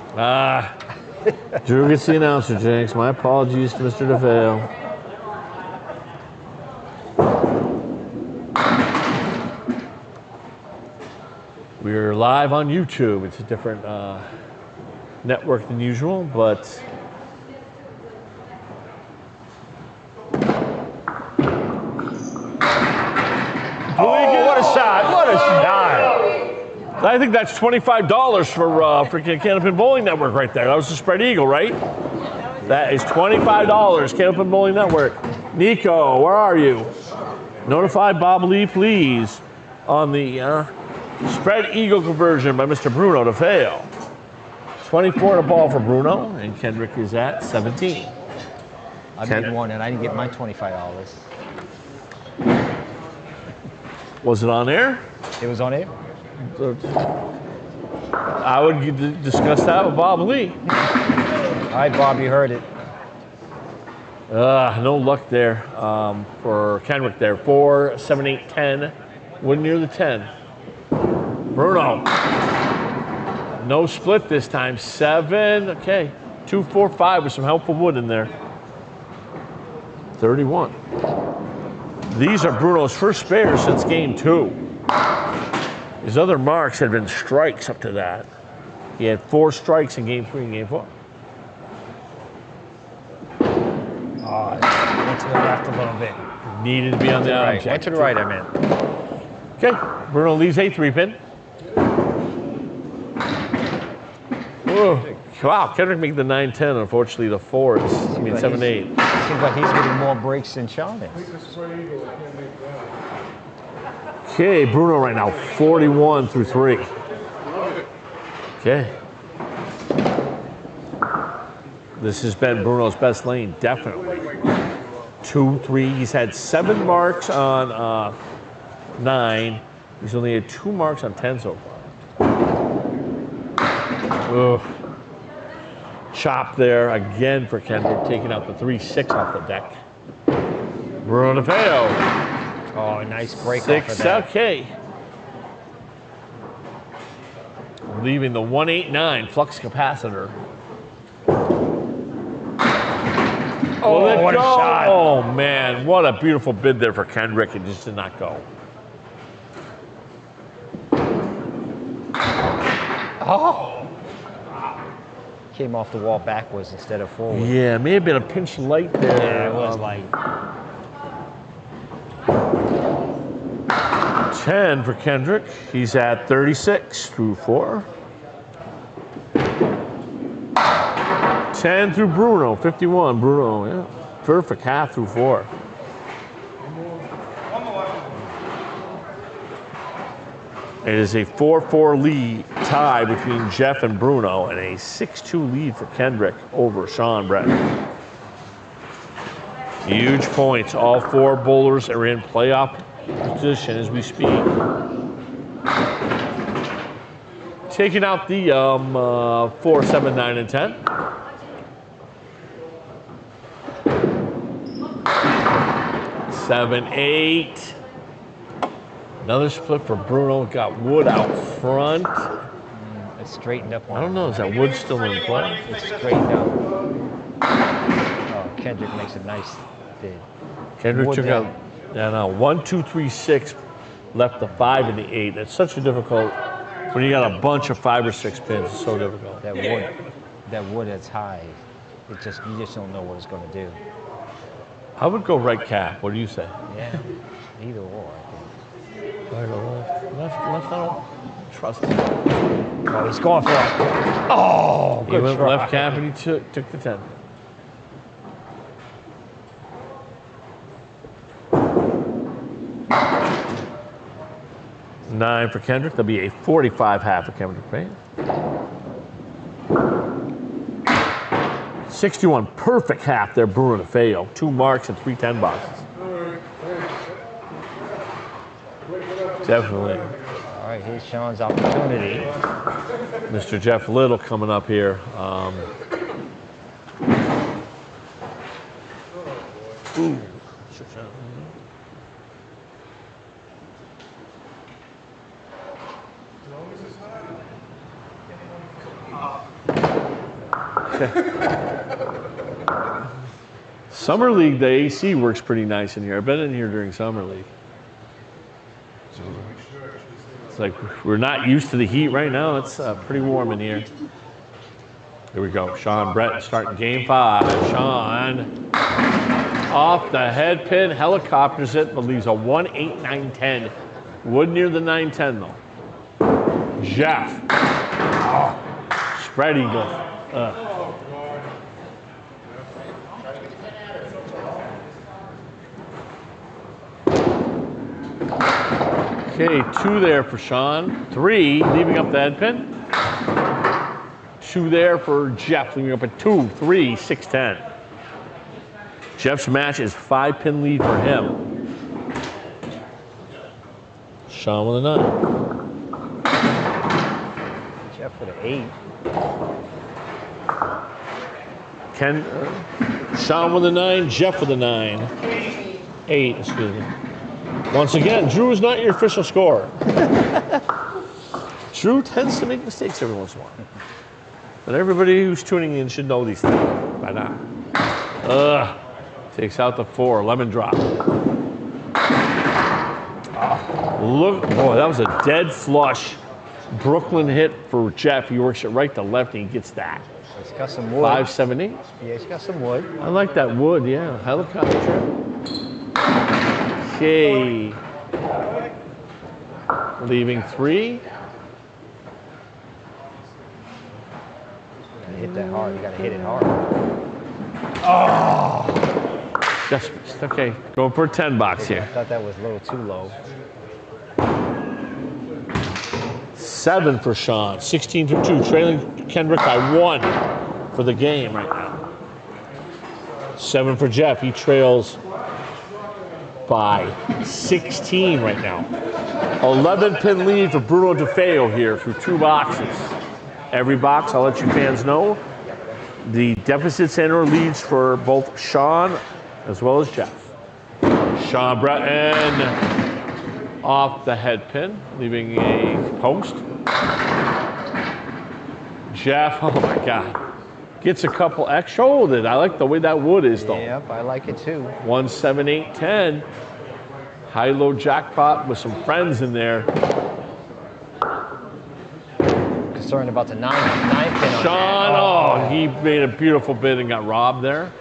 Drew gets the announcer jinx. My apologies to Mr. DeFeo. We're live on YouTube. It's a different network than usual, but What a shot. What a shot. I think that's $25 for freaking Candlepin Bowling Network right there. That was the spread eagle, right? That is $25, Candlepin Bowling Network. Nico, where are you? Notify Bob Lee, please, on the spread eagle conversion by Mr. Bruno DeFeo. 24 to ball for Bruno, and Kendric is at 17. I made one, and I didn't get my $25. Was it on air? It was on air. I would discuss that with Bob Lee. All right, Bob, you heard it. No luck there for Kendric there. 4, 7, 8, 10. Wouldn't near the 10. Bruno. No split this time. 7. Okay. 2, 4, 5 with some helpful wood in there. 31. These are Bruno's first spares since game 2. His other marks had been strikes up to that. He had 4 strikes in game 3 and game 4. Oh, went to the left a little bit. Needed to be on the Right. Went to the right, I meant. Okay, Bruno leaves a 3-pin. Whoa. Wow, Kendric make the 9-10. Unfortunately, the 4 is, 7-8. Seems like he's getting more breaks than Shawn is. Okay, Bruno right now, 41 through 3. Okay. This has been Bruno's best lane, definitely. 2, 3. He's had 7 marks on 9. He's only had 2 marks on 10 so far. Ugh. Chop there again for Kendric, taking out the 3-6 off the deck. Bruno DeFeo. Oh, nice break 6, off of that. okay. Leaving the 189 flux capacitor. Oh, what a shot. Oh, man. What a beautiful bid there for Kendric. It just did not go. Oh. Came off the wall backwards instead of forward. Yeah, may have been a pinch light there. Yeah, it was light. 10 for Kendric. He's at 36 through 4. 10 through Bruno, 51. Bruno, yeah. Perfect half through 4. It is a 4-4 lead tie between Jeff and Bruno and a 6-2 lead for Kendric over Shawn Breton. Huge points. All 4 bowlers are in playoff position as we speak. Taking out the 4, 7, 9, and 10. Seven, 8. Another split for Bruno. Got Wood out front. It's straightened up. I don't know. Is that Wood still in play? It's straightened up. Oh, Kendric makes a nice bid. Kendric Wood took down. out. Yeah, no. 1, 2, 3, 6. Left the 5 and the 8. That's such a difficult. When you got a bunch of 5 or 6 pins, it's so difficult. That wood that's high. You just don't know what it's going to do. I would go right cap. What do you say? Yeah, either or. I think. Right or left? Left, I don't trust him. Oh, he's going for it. Oh, He good went try. left cap and he took the 10. Nine for Kendric. There'll be a 45 half for Kendric Payne. 61 perfect half there, Bruno DeFeo. 2 marks and 3 10 boxes. Definitely. All right, here's Shawn's opportunity. Mr. Jeff Little coming up here. Ooh. Summer League, the AC works pretty nice in here. I've been in here during Summer League. It's like we're not used to the heat right now. It's pretty warm in here. Here we go. Shawn Breton starting game 5. Shawn off the head pin, helicopters it, but leaves a 1, 8, 9, 10. Wood near the 9, 10 though. Jeff. Oh, spread eagle. Okay, 2 there for Shawn. 3, leaving up the head pin. 2 there for Jeff, leaving up at 2, 3, 6, 10. Jeff's match is 5-pin lead for him. Shawn with a 9. Jeff with an 8. Shawn with a 9, Jeff with a 9. 8, excuse me. Once again, Drew is not your official scorer. Drew tends to make mistakes every once in a while. But everybody who's tuning in should know these things by now. Takes out the 4, lemon drop. Look, boy, that was a dead flush. Brooklyn hit for Jeff. He works it right to left and he gets that. He's got some wood. 5, 7, 8. Yeah, he's got some wood. I like that wood, yeah. Helicopter. Okay. Leaving 3. You hit that hard. You got to hit it hard. Oh! Just missed. Okay, going for a 10 box I here. thought that was a little too low. 7 for Shawn. 16 to 2. Trailing Kendric by 1 for the game right now. 7 for Jeff. He trails by 16 right now. 11-pin lead for Bruno DeFeo here through 2 boxes. Every box, I'll let you fans know, the deficits and or leads for both Shawn as well as Jeff. Shawn Breton off the head pin, leaving a post. Jeff, oh my God, gets a couple X. Showed it. I like the way that wood is though. Yep, I like it too. 1, 7, 8, 10. High-low jackpot with some friends in there. Concerned about the 9 pin on Shawn, that. oh, he made a beautiful bid and got robbed there.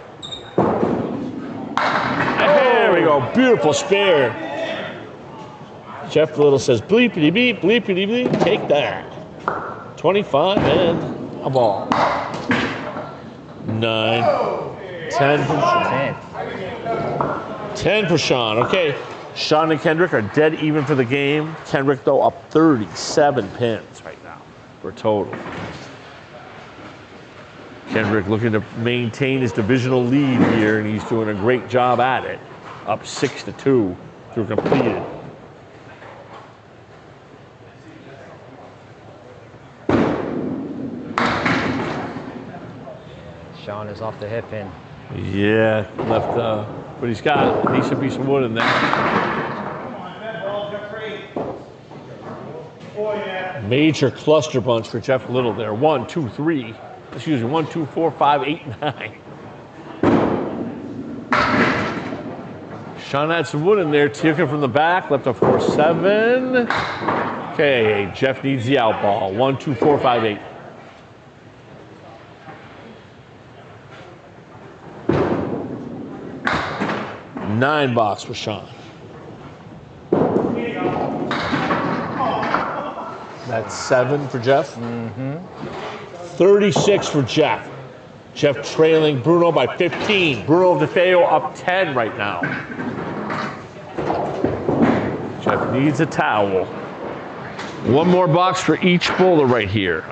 There we go, beautiful spare. Jeff Little says, bleepity beep, bleepity beep, take that. 25 and a ball. 9, 10 for 10 for Shawn. Okay, Shawn and Kendric are dead even for the game. Kendric, though, up 37 pins right now for total. Kendric looking to maintain his divisional lead here, and he's doing a great job at it. Up 6-2 through completed. Shawn is off the hip pin. Yeah, left, but he's got a decent piece of wood in there. Major cluster bunch for Jeff Little there. 1, 2, 3. Excuse me, 1, 2, 4, 5, 8, 9. Shawn had some wood in there. Ticking from the back, left a 4, 7. Okay, Jeff needs the out ball. 1, 2, 4, 5, 8. $9 box for Shawn. That's 7 for Jeff. 36 for Jeff. Jeff trailing Bruno by 15. Bruno DeFeo up 10 right now. Jeff needs a towel. One more box for each bowler right here.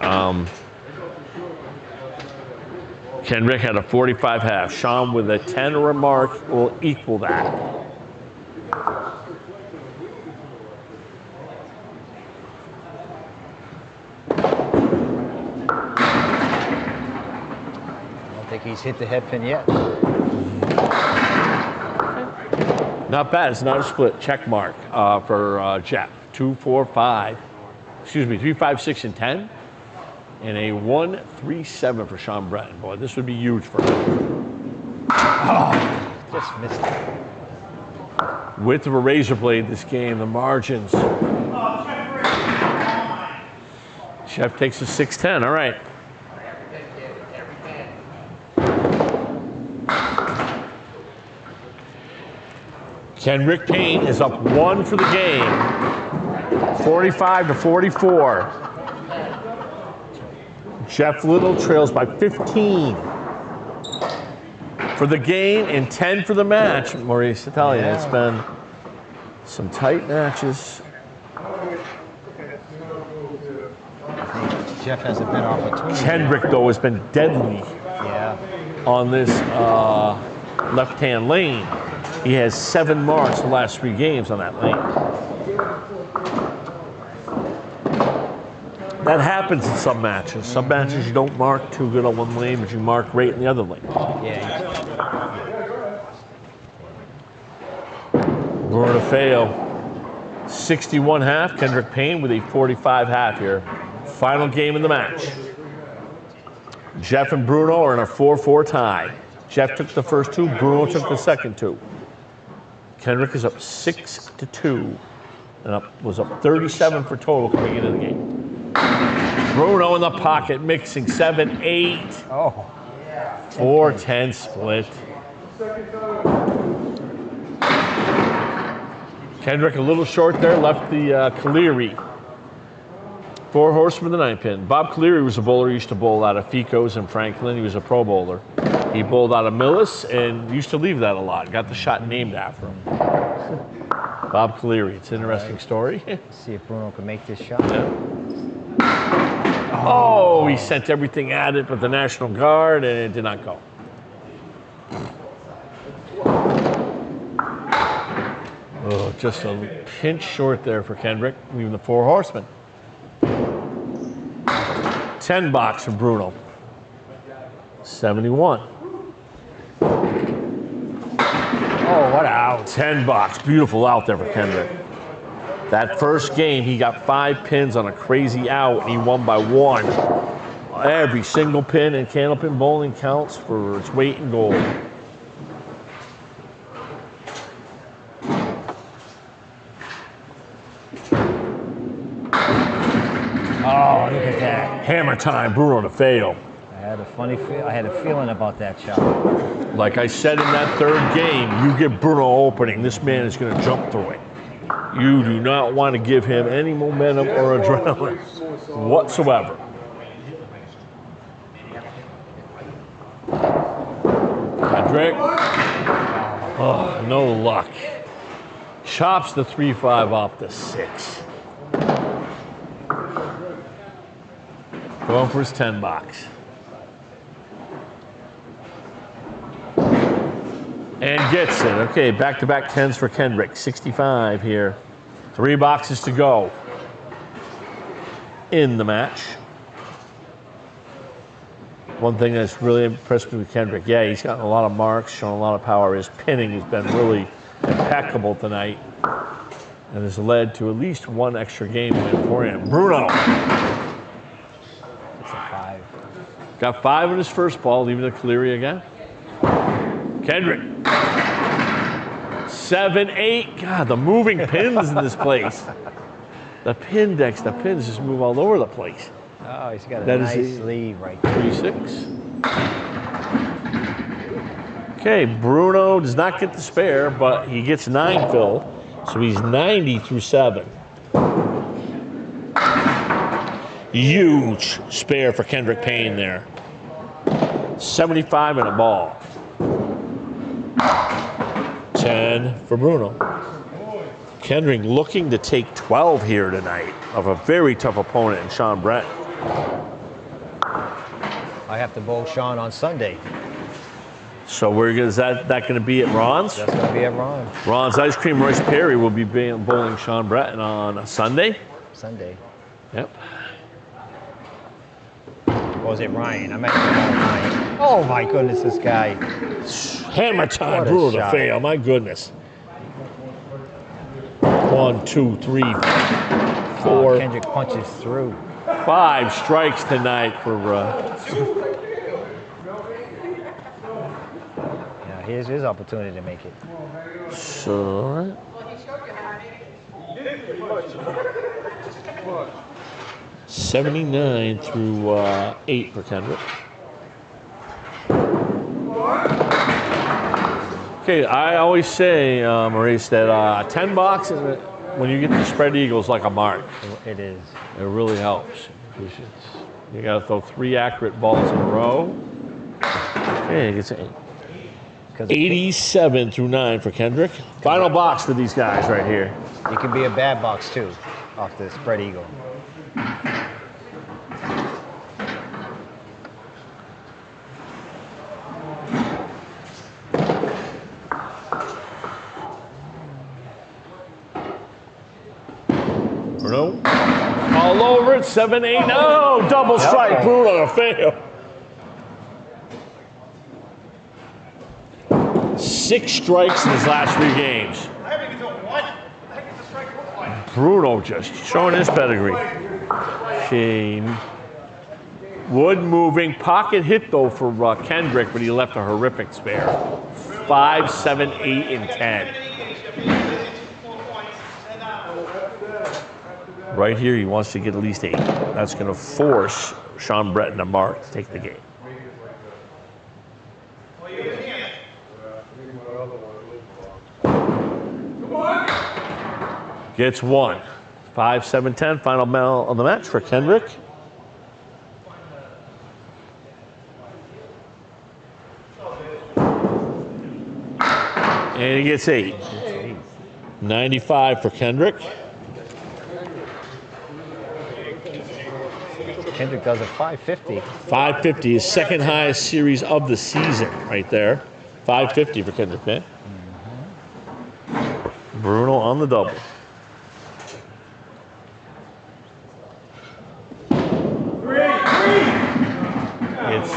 Kendric had a 45 half. Shawn with a 10 or a mark will equal that. I don't think he's hit the head pin yet. Not bad. It's not a split. Check mark for Jeff. 2, 4, 5. Excuse me, 3, 5, 6, and 10. And a 1, 3, 7 for Shawn Breton. Boy, this would be huge for him. Oh, just missed it. Width of a razor blade this game, the margins. Chef takes a 6-10, all right. Kendric Payne is up 1 for the game. 45-44. Jeff Little trails by 15 for the game and 10 for the match. Maurice, I tell you, it's been some tight matches. Jeff has a better opportunity. Kendric, though, has been deadly on this left-hand lane. He has 7 marks the last 3 games on that lane. That happens in some matches. Some matches you don't mark too good on one lane, but you mark great in the other lane. Yeah. Bruno DeFeo, 61 half. Kendric Payne with a 45 half here. Final game of the match. Jeff and Bruno are in a 4-4 tie. Jeff took the first 2, Bruno took the second 2. Kendric is up 6-2 and was up 37 for total coming into the game. Bruno in the pocket, mixing 7-8. Oh. 4-10 split. Kendric a little short there, left the Caleri. 4 horsemen, the 9 pin. Bob Caleri was a bowler, used to bowl out of Ficos and Franklin. He was a pro bowler. He bowled out of Millis and used to leave that a lot. Got the shot named after him. Bob Caleri, it's an interesting story. See if Bruno can make this shot. Yeah. Oh, he sent everything at it but the National Guard, and it did not go. Oh, just a pinch short there for Kendric, even the 4 horsemen. 10 box for Bruno. 71. Oh, what out. 10 box, beautiful out there for Kendric. That first game, he got 5 pins on a crazy out, and he won by 1. Every single pin in Candlepin bowling counts for its weight in gold. Oh, look at that. Hammer time, Bruno DeFeo. I had a feeling about that shot. Like I said in that third game, you give Bruno opening, this man is going to jump through it. You do not want to give him any momentum or adrenaline whatsoever. Kendric. Oh, no luck. Chops the 3-5 off the 6. Going for his 10 box. And gets it. Okay, back-to-back 10s for Kendric. 65 here. 3 boxes to go in the match. One thing that's really impressed me with Kendric, yeah, he's gotten a lot of marks, shown a lot of power. His pinning has been really impeccable tonight and has led to at least 1 extra game win for him. Bruno. It's a 5. Got 5 in his first ball, leaving the Cleary again. Kendric. 7, 8. God, the moving pins in this place. The pin decks, the pins just move all over the place. Oh, he's got a nice lead right there. 36. Okay, Bruno does not get the spare, but he gets 9 fill, so he's 90 through 7. Huge spare for Kendric Payne there. 75 in a ball. 10 for Bruno. Kendric looking to take 12 here tonight of a very tough opponent in Shawn Breton. I have to bowl Shawn on Sunday. So is that going to be at Ron's? That's going to be at Ron. Ron's Ice Cream Royce Perry will be bowling Shawn Breton on a Sunday. Sunday. Yep. Or was it Ryan? I meant Ryan. Oh my goodness, this guy. Hammer time, What a Bruno shot. DeFeo, my goodness. 1, 2, 3, 4. Kendric punches through. 5 strikes tonight for. Yeah, here's his opportunity to make it. So. 79 through 8 for Kendric. Okay, I always say, Maurice, that 10 boxes, when you get the spread eagles, like a mark. It is. It really helps. You got to throw 3 accurate balls in a row. Okay, he gets 87 through 9 for Kendric. Final box for these guys right here. It could be a bad box too, off the spread eagle. Bruno. All over it, 7, 8. No, double strike, Bruno DeFeo. 6 strikes in his last 3 games. I haven't even done one. I think it's a strike look like. Bruno just showing his pedigree. Shane. Wood moving. Pocket hit, though, for Kendric, but he left a horrific spare. 5, 7, 8, and 10. Right here, he wants to get at least 8. That's going to force Shawn Breton to mark to take the game. Gets 1. 5, 7, 10. Final bell on the match for Kendric. And he gets 8. 95 for Kendric. Kendric does a 550. 550, his second highest series of the season, right there. 550 for Kendric, man. Bruno on the double. It's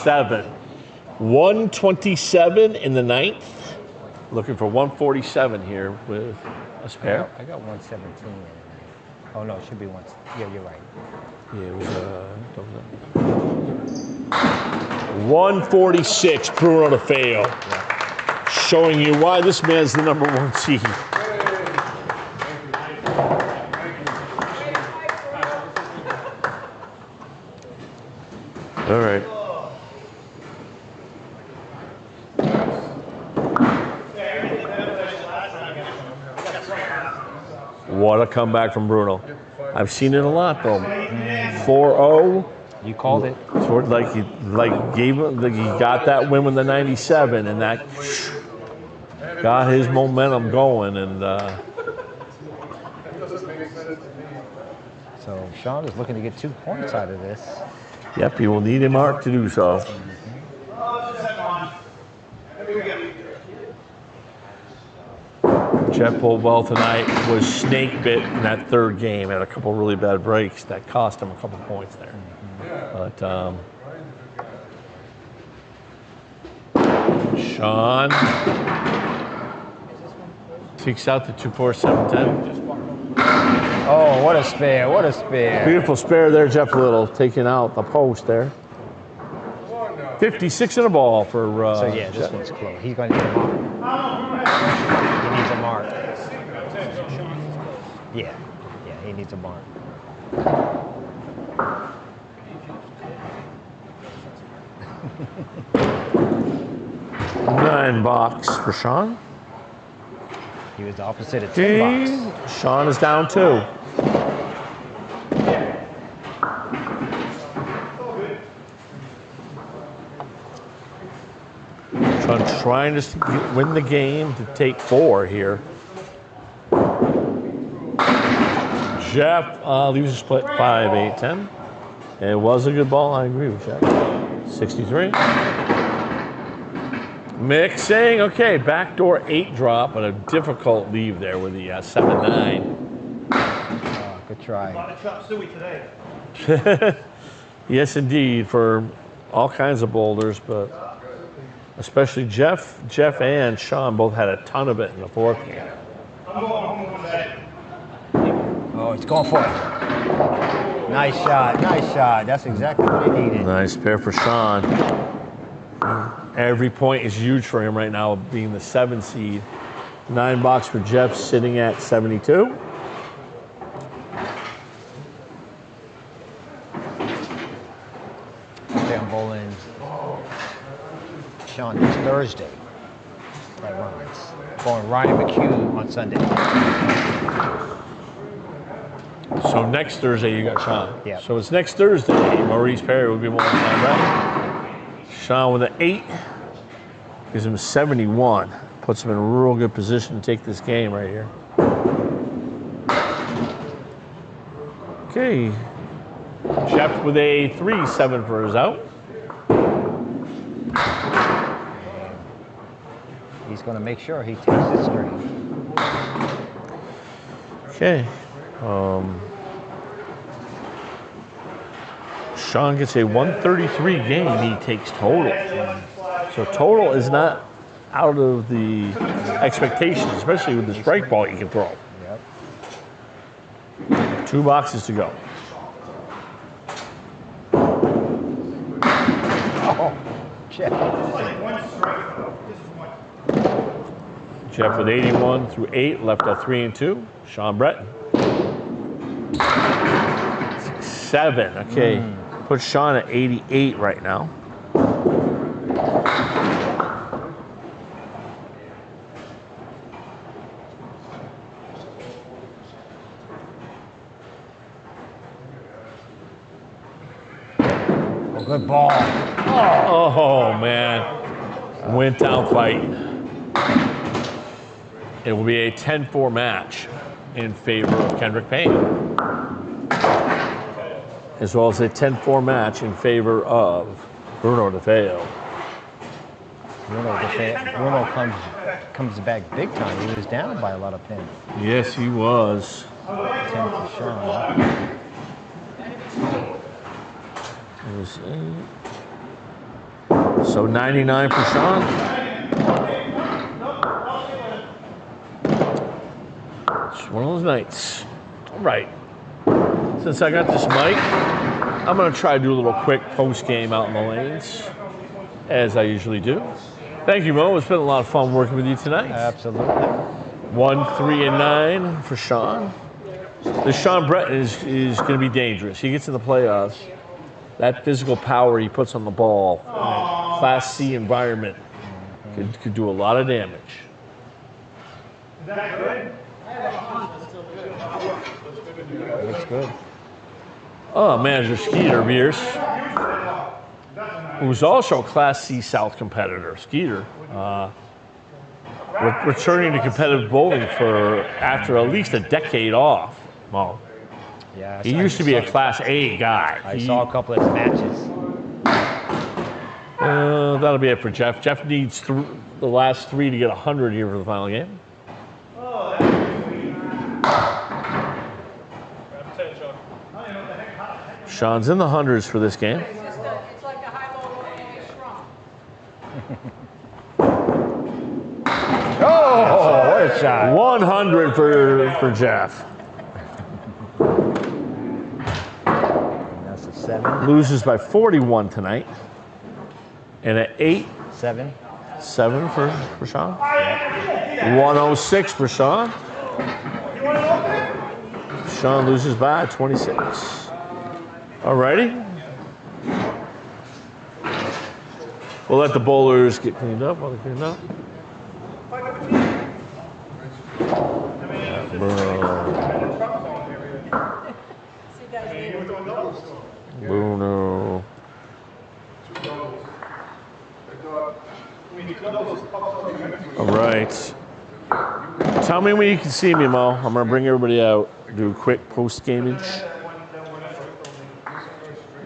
7. 127 in the 9th. Looking for 147 here with a spare. I got 117 in it. Oh no, it should be 1. Yeah, you're right. Yeah, it was 146, Bruno DeFeo. Showing you why this man's the #1 seed. All right. What a comeback from Bruno. I've seen it a lot though. 4-0. You called it. Sort of like he got that win with the 97, and that got his momentum going. And So Shawn is looking to get 2 points out of this. yep, he will need a mark to do so. Jeff pulled well tonight, was snake bit in that 3rd game, had a couple really bad breaks that cost him a couple points there. But Shawn takes out the 2-4-7-10. Oh, what a spare, what a spare. Beautiful spare there, Jeff Little, taking out the post there. 56 in a ball for So yeah, this one's close. He's going to need a mark. He needs a mark. Yeah, he needs a mark. $9 for Shawn. He was the opposite of $10. Shawn is down 2. Shawn trying to win the game to take 4 here. Jeff leaves a split 5-8-10. It was a good ball, I agree with Jeff. 63. Mixing, okay, backdoor 8 drop, but a difficult leave there with the 7-9. Oh, good try. A lot of chop suey today. Yes, indeed, for all kinds of boulders, but especially Jeff and Shawn both had a ton of it in the 4th game. I'm going home today. Oh, it's going for it. Nice shot, nice shot. That's exactly what he needed. Nice pair for Shawn. Every point is huge for him right now, being the 7 seed. $9 for Jeff, sitting at 72. Okay, I'm bowling Shawn this Thursday. That runs. Going Ryan McHugh on Sunday. So next Thursday you got Shawn. Yeah. So it's next Thursday. Maurice Perry will be more time back. Shawn with an 8 gives him 71. Puts him in a real good position to take this game right here. Okay. Jeff with a 3-7 for his out. He's going to make sure he takes this string. Okay. Shawn gets a 133 game. He takes total. So total is not out of the expectations, especially with the strike ball you can throw. Yep. 2 boxes to go. Oh, Jeff. Jeff with 81 through 8, left a 3 and 2. Shawn Breton. 7. Okay. Put Shawn at 88 right now. Oh, good ball. Oh man. Went down fight. It will be a 10-4 match in favor of Kendric Payne, as well as a 10-4 match in favor of Bruno DeFeo. Bruno comes back big time. He was down by a lot of pins. Yes, he was. 10 for Shawn. It was, so 99 for Shawn. It's one of those nights. All right. Since I got this mic, I'm going to try to do a little quick post game out in the lanes, as I usually do. Thank you, Mo. It's been a lot of fun working with you tonight. Absolutely. 1, 3, and 9 for Shawn. This Shawn Breton is going to be dangerous. He gets in the playoffs. That physical power he puts on the ball in a Class C environment could do a lot of damage. Is that good? Looks good. Manager Skeeter Bierce, who's also a Class C South competitor. Skeeter, returning to competitive bowling after at least a decade off. Well, Yeah, he used to be a Class A guy. I saw a couple of his matches. That'll be it for Jeff. Jeff needs the last 3 to get 100 here for the final game. Shawn's in the hundreds for this game. It's like a high-low shrunk. Oh, what a shot. 100 for Jeff. That's a 7. Loses by 41 tonight. And at 8. 7. 7 for Shawn. 106 for Shawn. Shawn loses by 26. Alrighty. We'll let the bowlers get cleaned up while they clean up. Bruno. All right. Tell me when you can see me, Mo. I'm gonna bring everybody out. Do a quick post-gamage.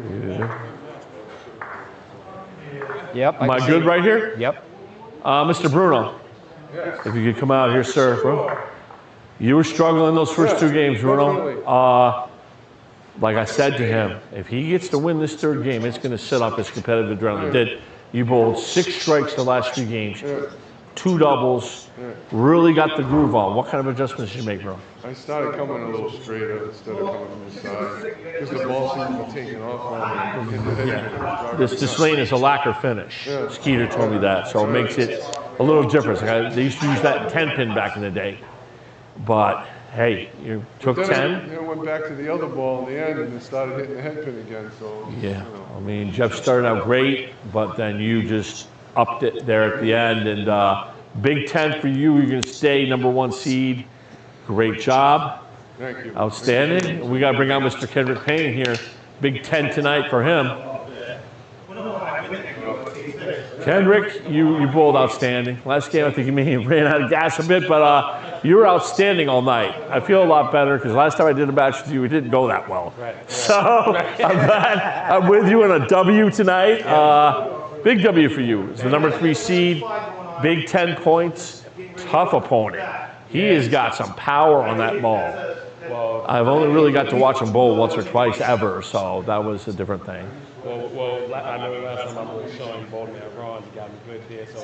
Yeah. Yep. Am I good right here? Yep. Mr. Bruno, if you could come out here, sir, bro. You were struggling those first 2 games, Bruno. Like I said to him, if he gets to win this 3rd game, it's going to set up his competitive adrenaline. You bowled 6 strikes the last 2 games, 2 doubles, really got the groove on. What kind of adjustments did you make, bro? I started coming a little straighter instead of coming to the side. Because the ball seemed to be taking off on me. This lane is a lacquer finish. Skeeter told me that, so it makes it a little different. They used to use that 10-pin back in the day. But, hey, you took 10. Then I went back to the other ball in the end and then started hitting the head pin again. So Yeah, I mean, Jeff started out great, but then you just upped it there at the end. And Big 10 for you. You're going to stay #1 seed. Great job. Thank you. Outstanding. We got to bring out Mr. Kendric Payne here. Big 10 tonight for him. Kendric, you bowled outstanding. Last game, I think you may have ran out of gas a bit, but you were outstanding all night. I feel a lot better because last time I did a match with you, it didn't go that well. So I'm glad I'm with you in a W tonight. Big W for you. It's the #3 seed, Big 10 points, tough opponent. He has got some power on that ball. I've only really got to watch him bowl once or twice ever, so that was a different thing. Well, I know last time I bowled Shawn, you bowled me at Ron, you got me good there, so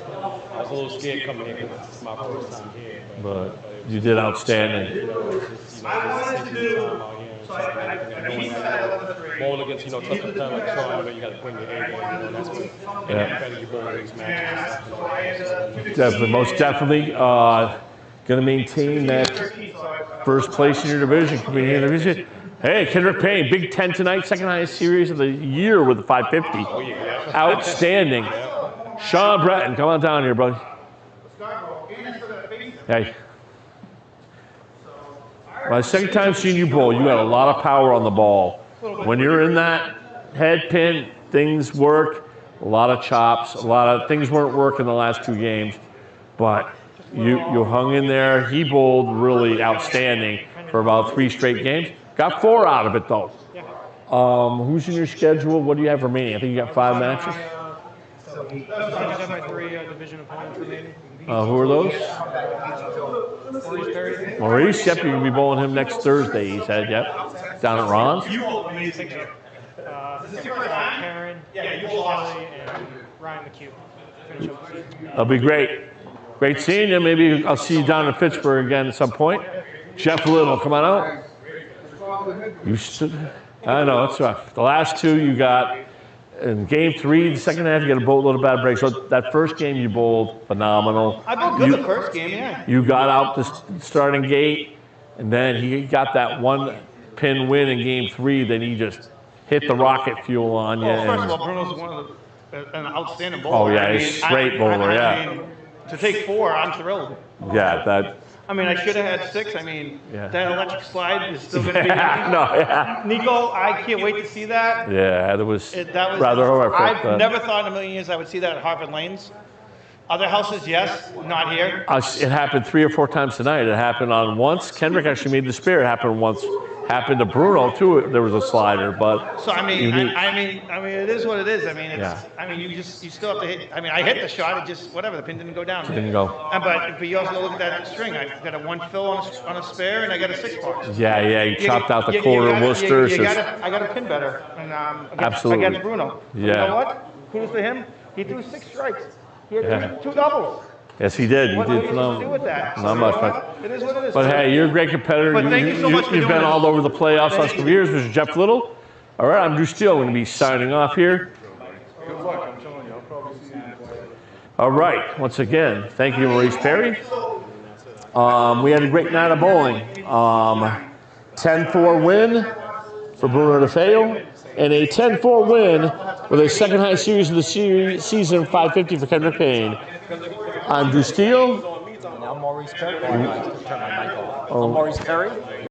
I was a little scared coming here because it's my first time here. But you did outstanding. It's just, time out here and bowl against, tough competitor like Shawn, you got to bring your A game, that's what better you bowl in these matches. Definitely, most definitely. Going to maintain that first place in your division, coming in the division. Hey, Kendric Payne, Big 10 tonight, 2nd highest series of the year with a 550. Outstanding. Shawn Breton, come on down here, buddy. Hey. My 2nd time seeing you bowl, you got a lot of power on the ball. When you're in that head pin, things work. A lot of chops, a lot of things weren't working the last 2 games, but you hung in there. He bowled really outstanding for about 3 straight games. Got 4 out of it though. Who's in your schedule? What do you have remaining? I think you got 5 matches. I have my 3 division opponents remaining. Who are those? Maurice Perry. Maurice, yep, you're going to be bowling him next Thursday, he said, yep. Down at Ron's. Karen, Kelly, and Ryan McHugh. Finish up the season. That'll be great. Great seeing you. Maybe I'll see you down in Pittsburgh again at some point. Jeff Little, come on out. You stood. I know, it's rough. The last 2 you got in game 3, the second half, you got a boatload of bad breaks. So that first game you bowled phenomenal. I bowled good the first game, yeah. You got out the starting gate, and then he got that 1 pin win in game 3. Then he just hit the rocket fuel on you. Well, first of all, Bruno's an outstanding bowler. Oh yeah, he's a great bowler. Yeah. To take 4, I'm thrilled. Yeah, I mean, I should have had 6. I mean, Yeah. that electric slide is still going to be. Yeah. Nico, I can't wait to see that. Yeah, that was That was rather horrific. I've but- never thought in a million years I would see that at Harvard Lanes. Other houses, yes, not here. It happened 3 or 4 times tonight. It happened on once. Kendrick actually made the spare. It happened once. Happened to Bruno too. There was a slider, but So I mean, I mean, it is what it is. I mean, it's. Yeah. I mean, you still have to hit. I mean, I hit the shot. It just whatever. The pin didn't go down. didn't go. But you also look at that string. I got a 1 fill on a spare, and I got a 6 box. Yeah, you chopped out the quarter Worcester. I got to pin better. And, Absolutely. Against Bruno. Yeah. You know what? Kudos to him. He threw 6 strikes. He had Yeah. 2 doubles. Yes, he did. What He are did you supposed to do phenomenal. with that? Not much, You know but what? It is what it is. But hey, you're a great competitor. But thank you so much for You've doing been this. all over the playoffs last couple of years, Mr. Jeff Little. All right, I'm Drew Steele. I'm going to be signing off here. Good luck, I'm telling you. I'll probably see you. All right, once again, thank you, Maurice Perry. We had a great night of bowling. 10-4 win for Bruno DeFeo, and a 10-4 win with a second highest series of the season, 550 for Kendric Payne. I'm Drew Steele. Now Maurice Perry. Turn my mic off. Maurice Perry.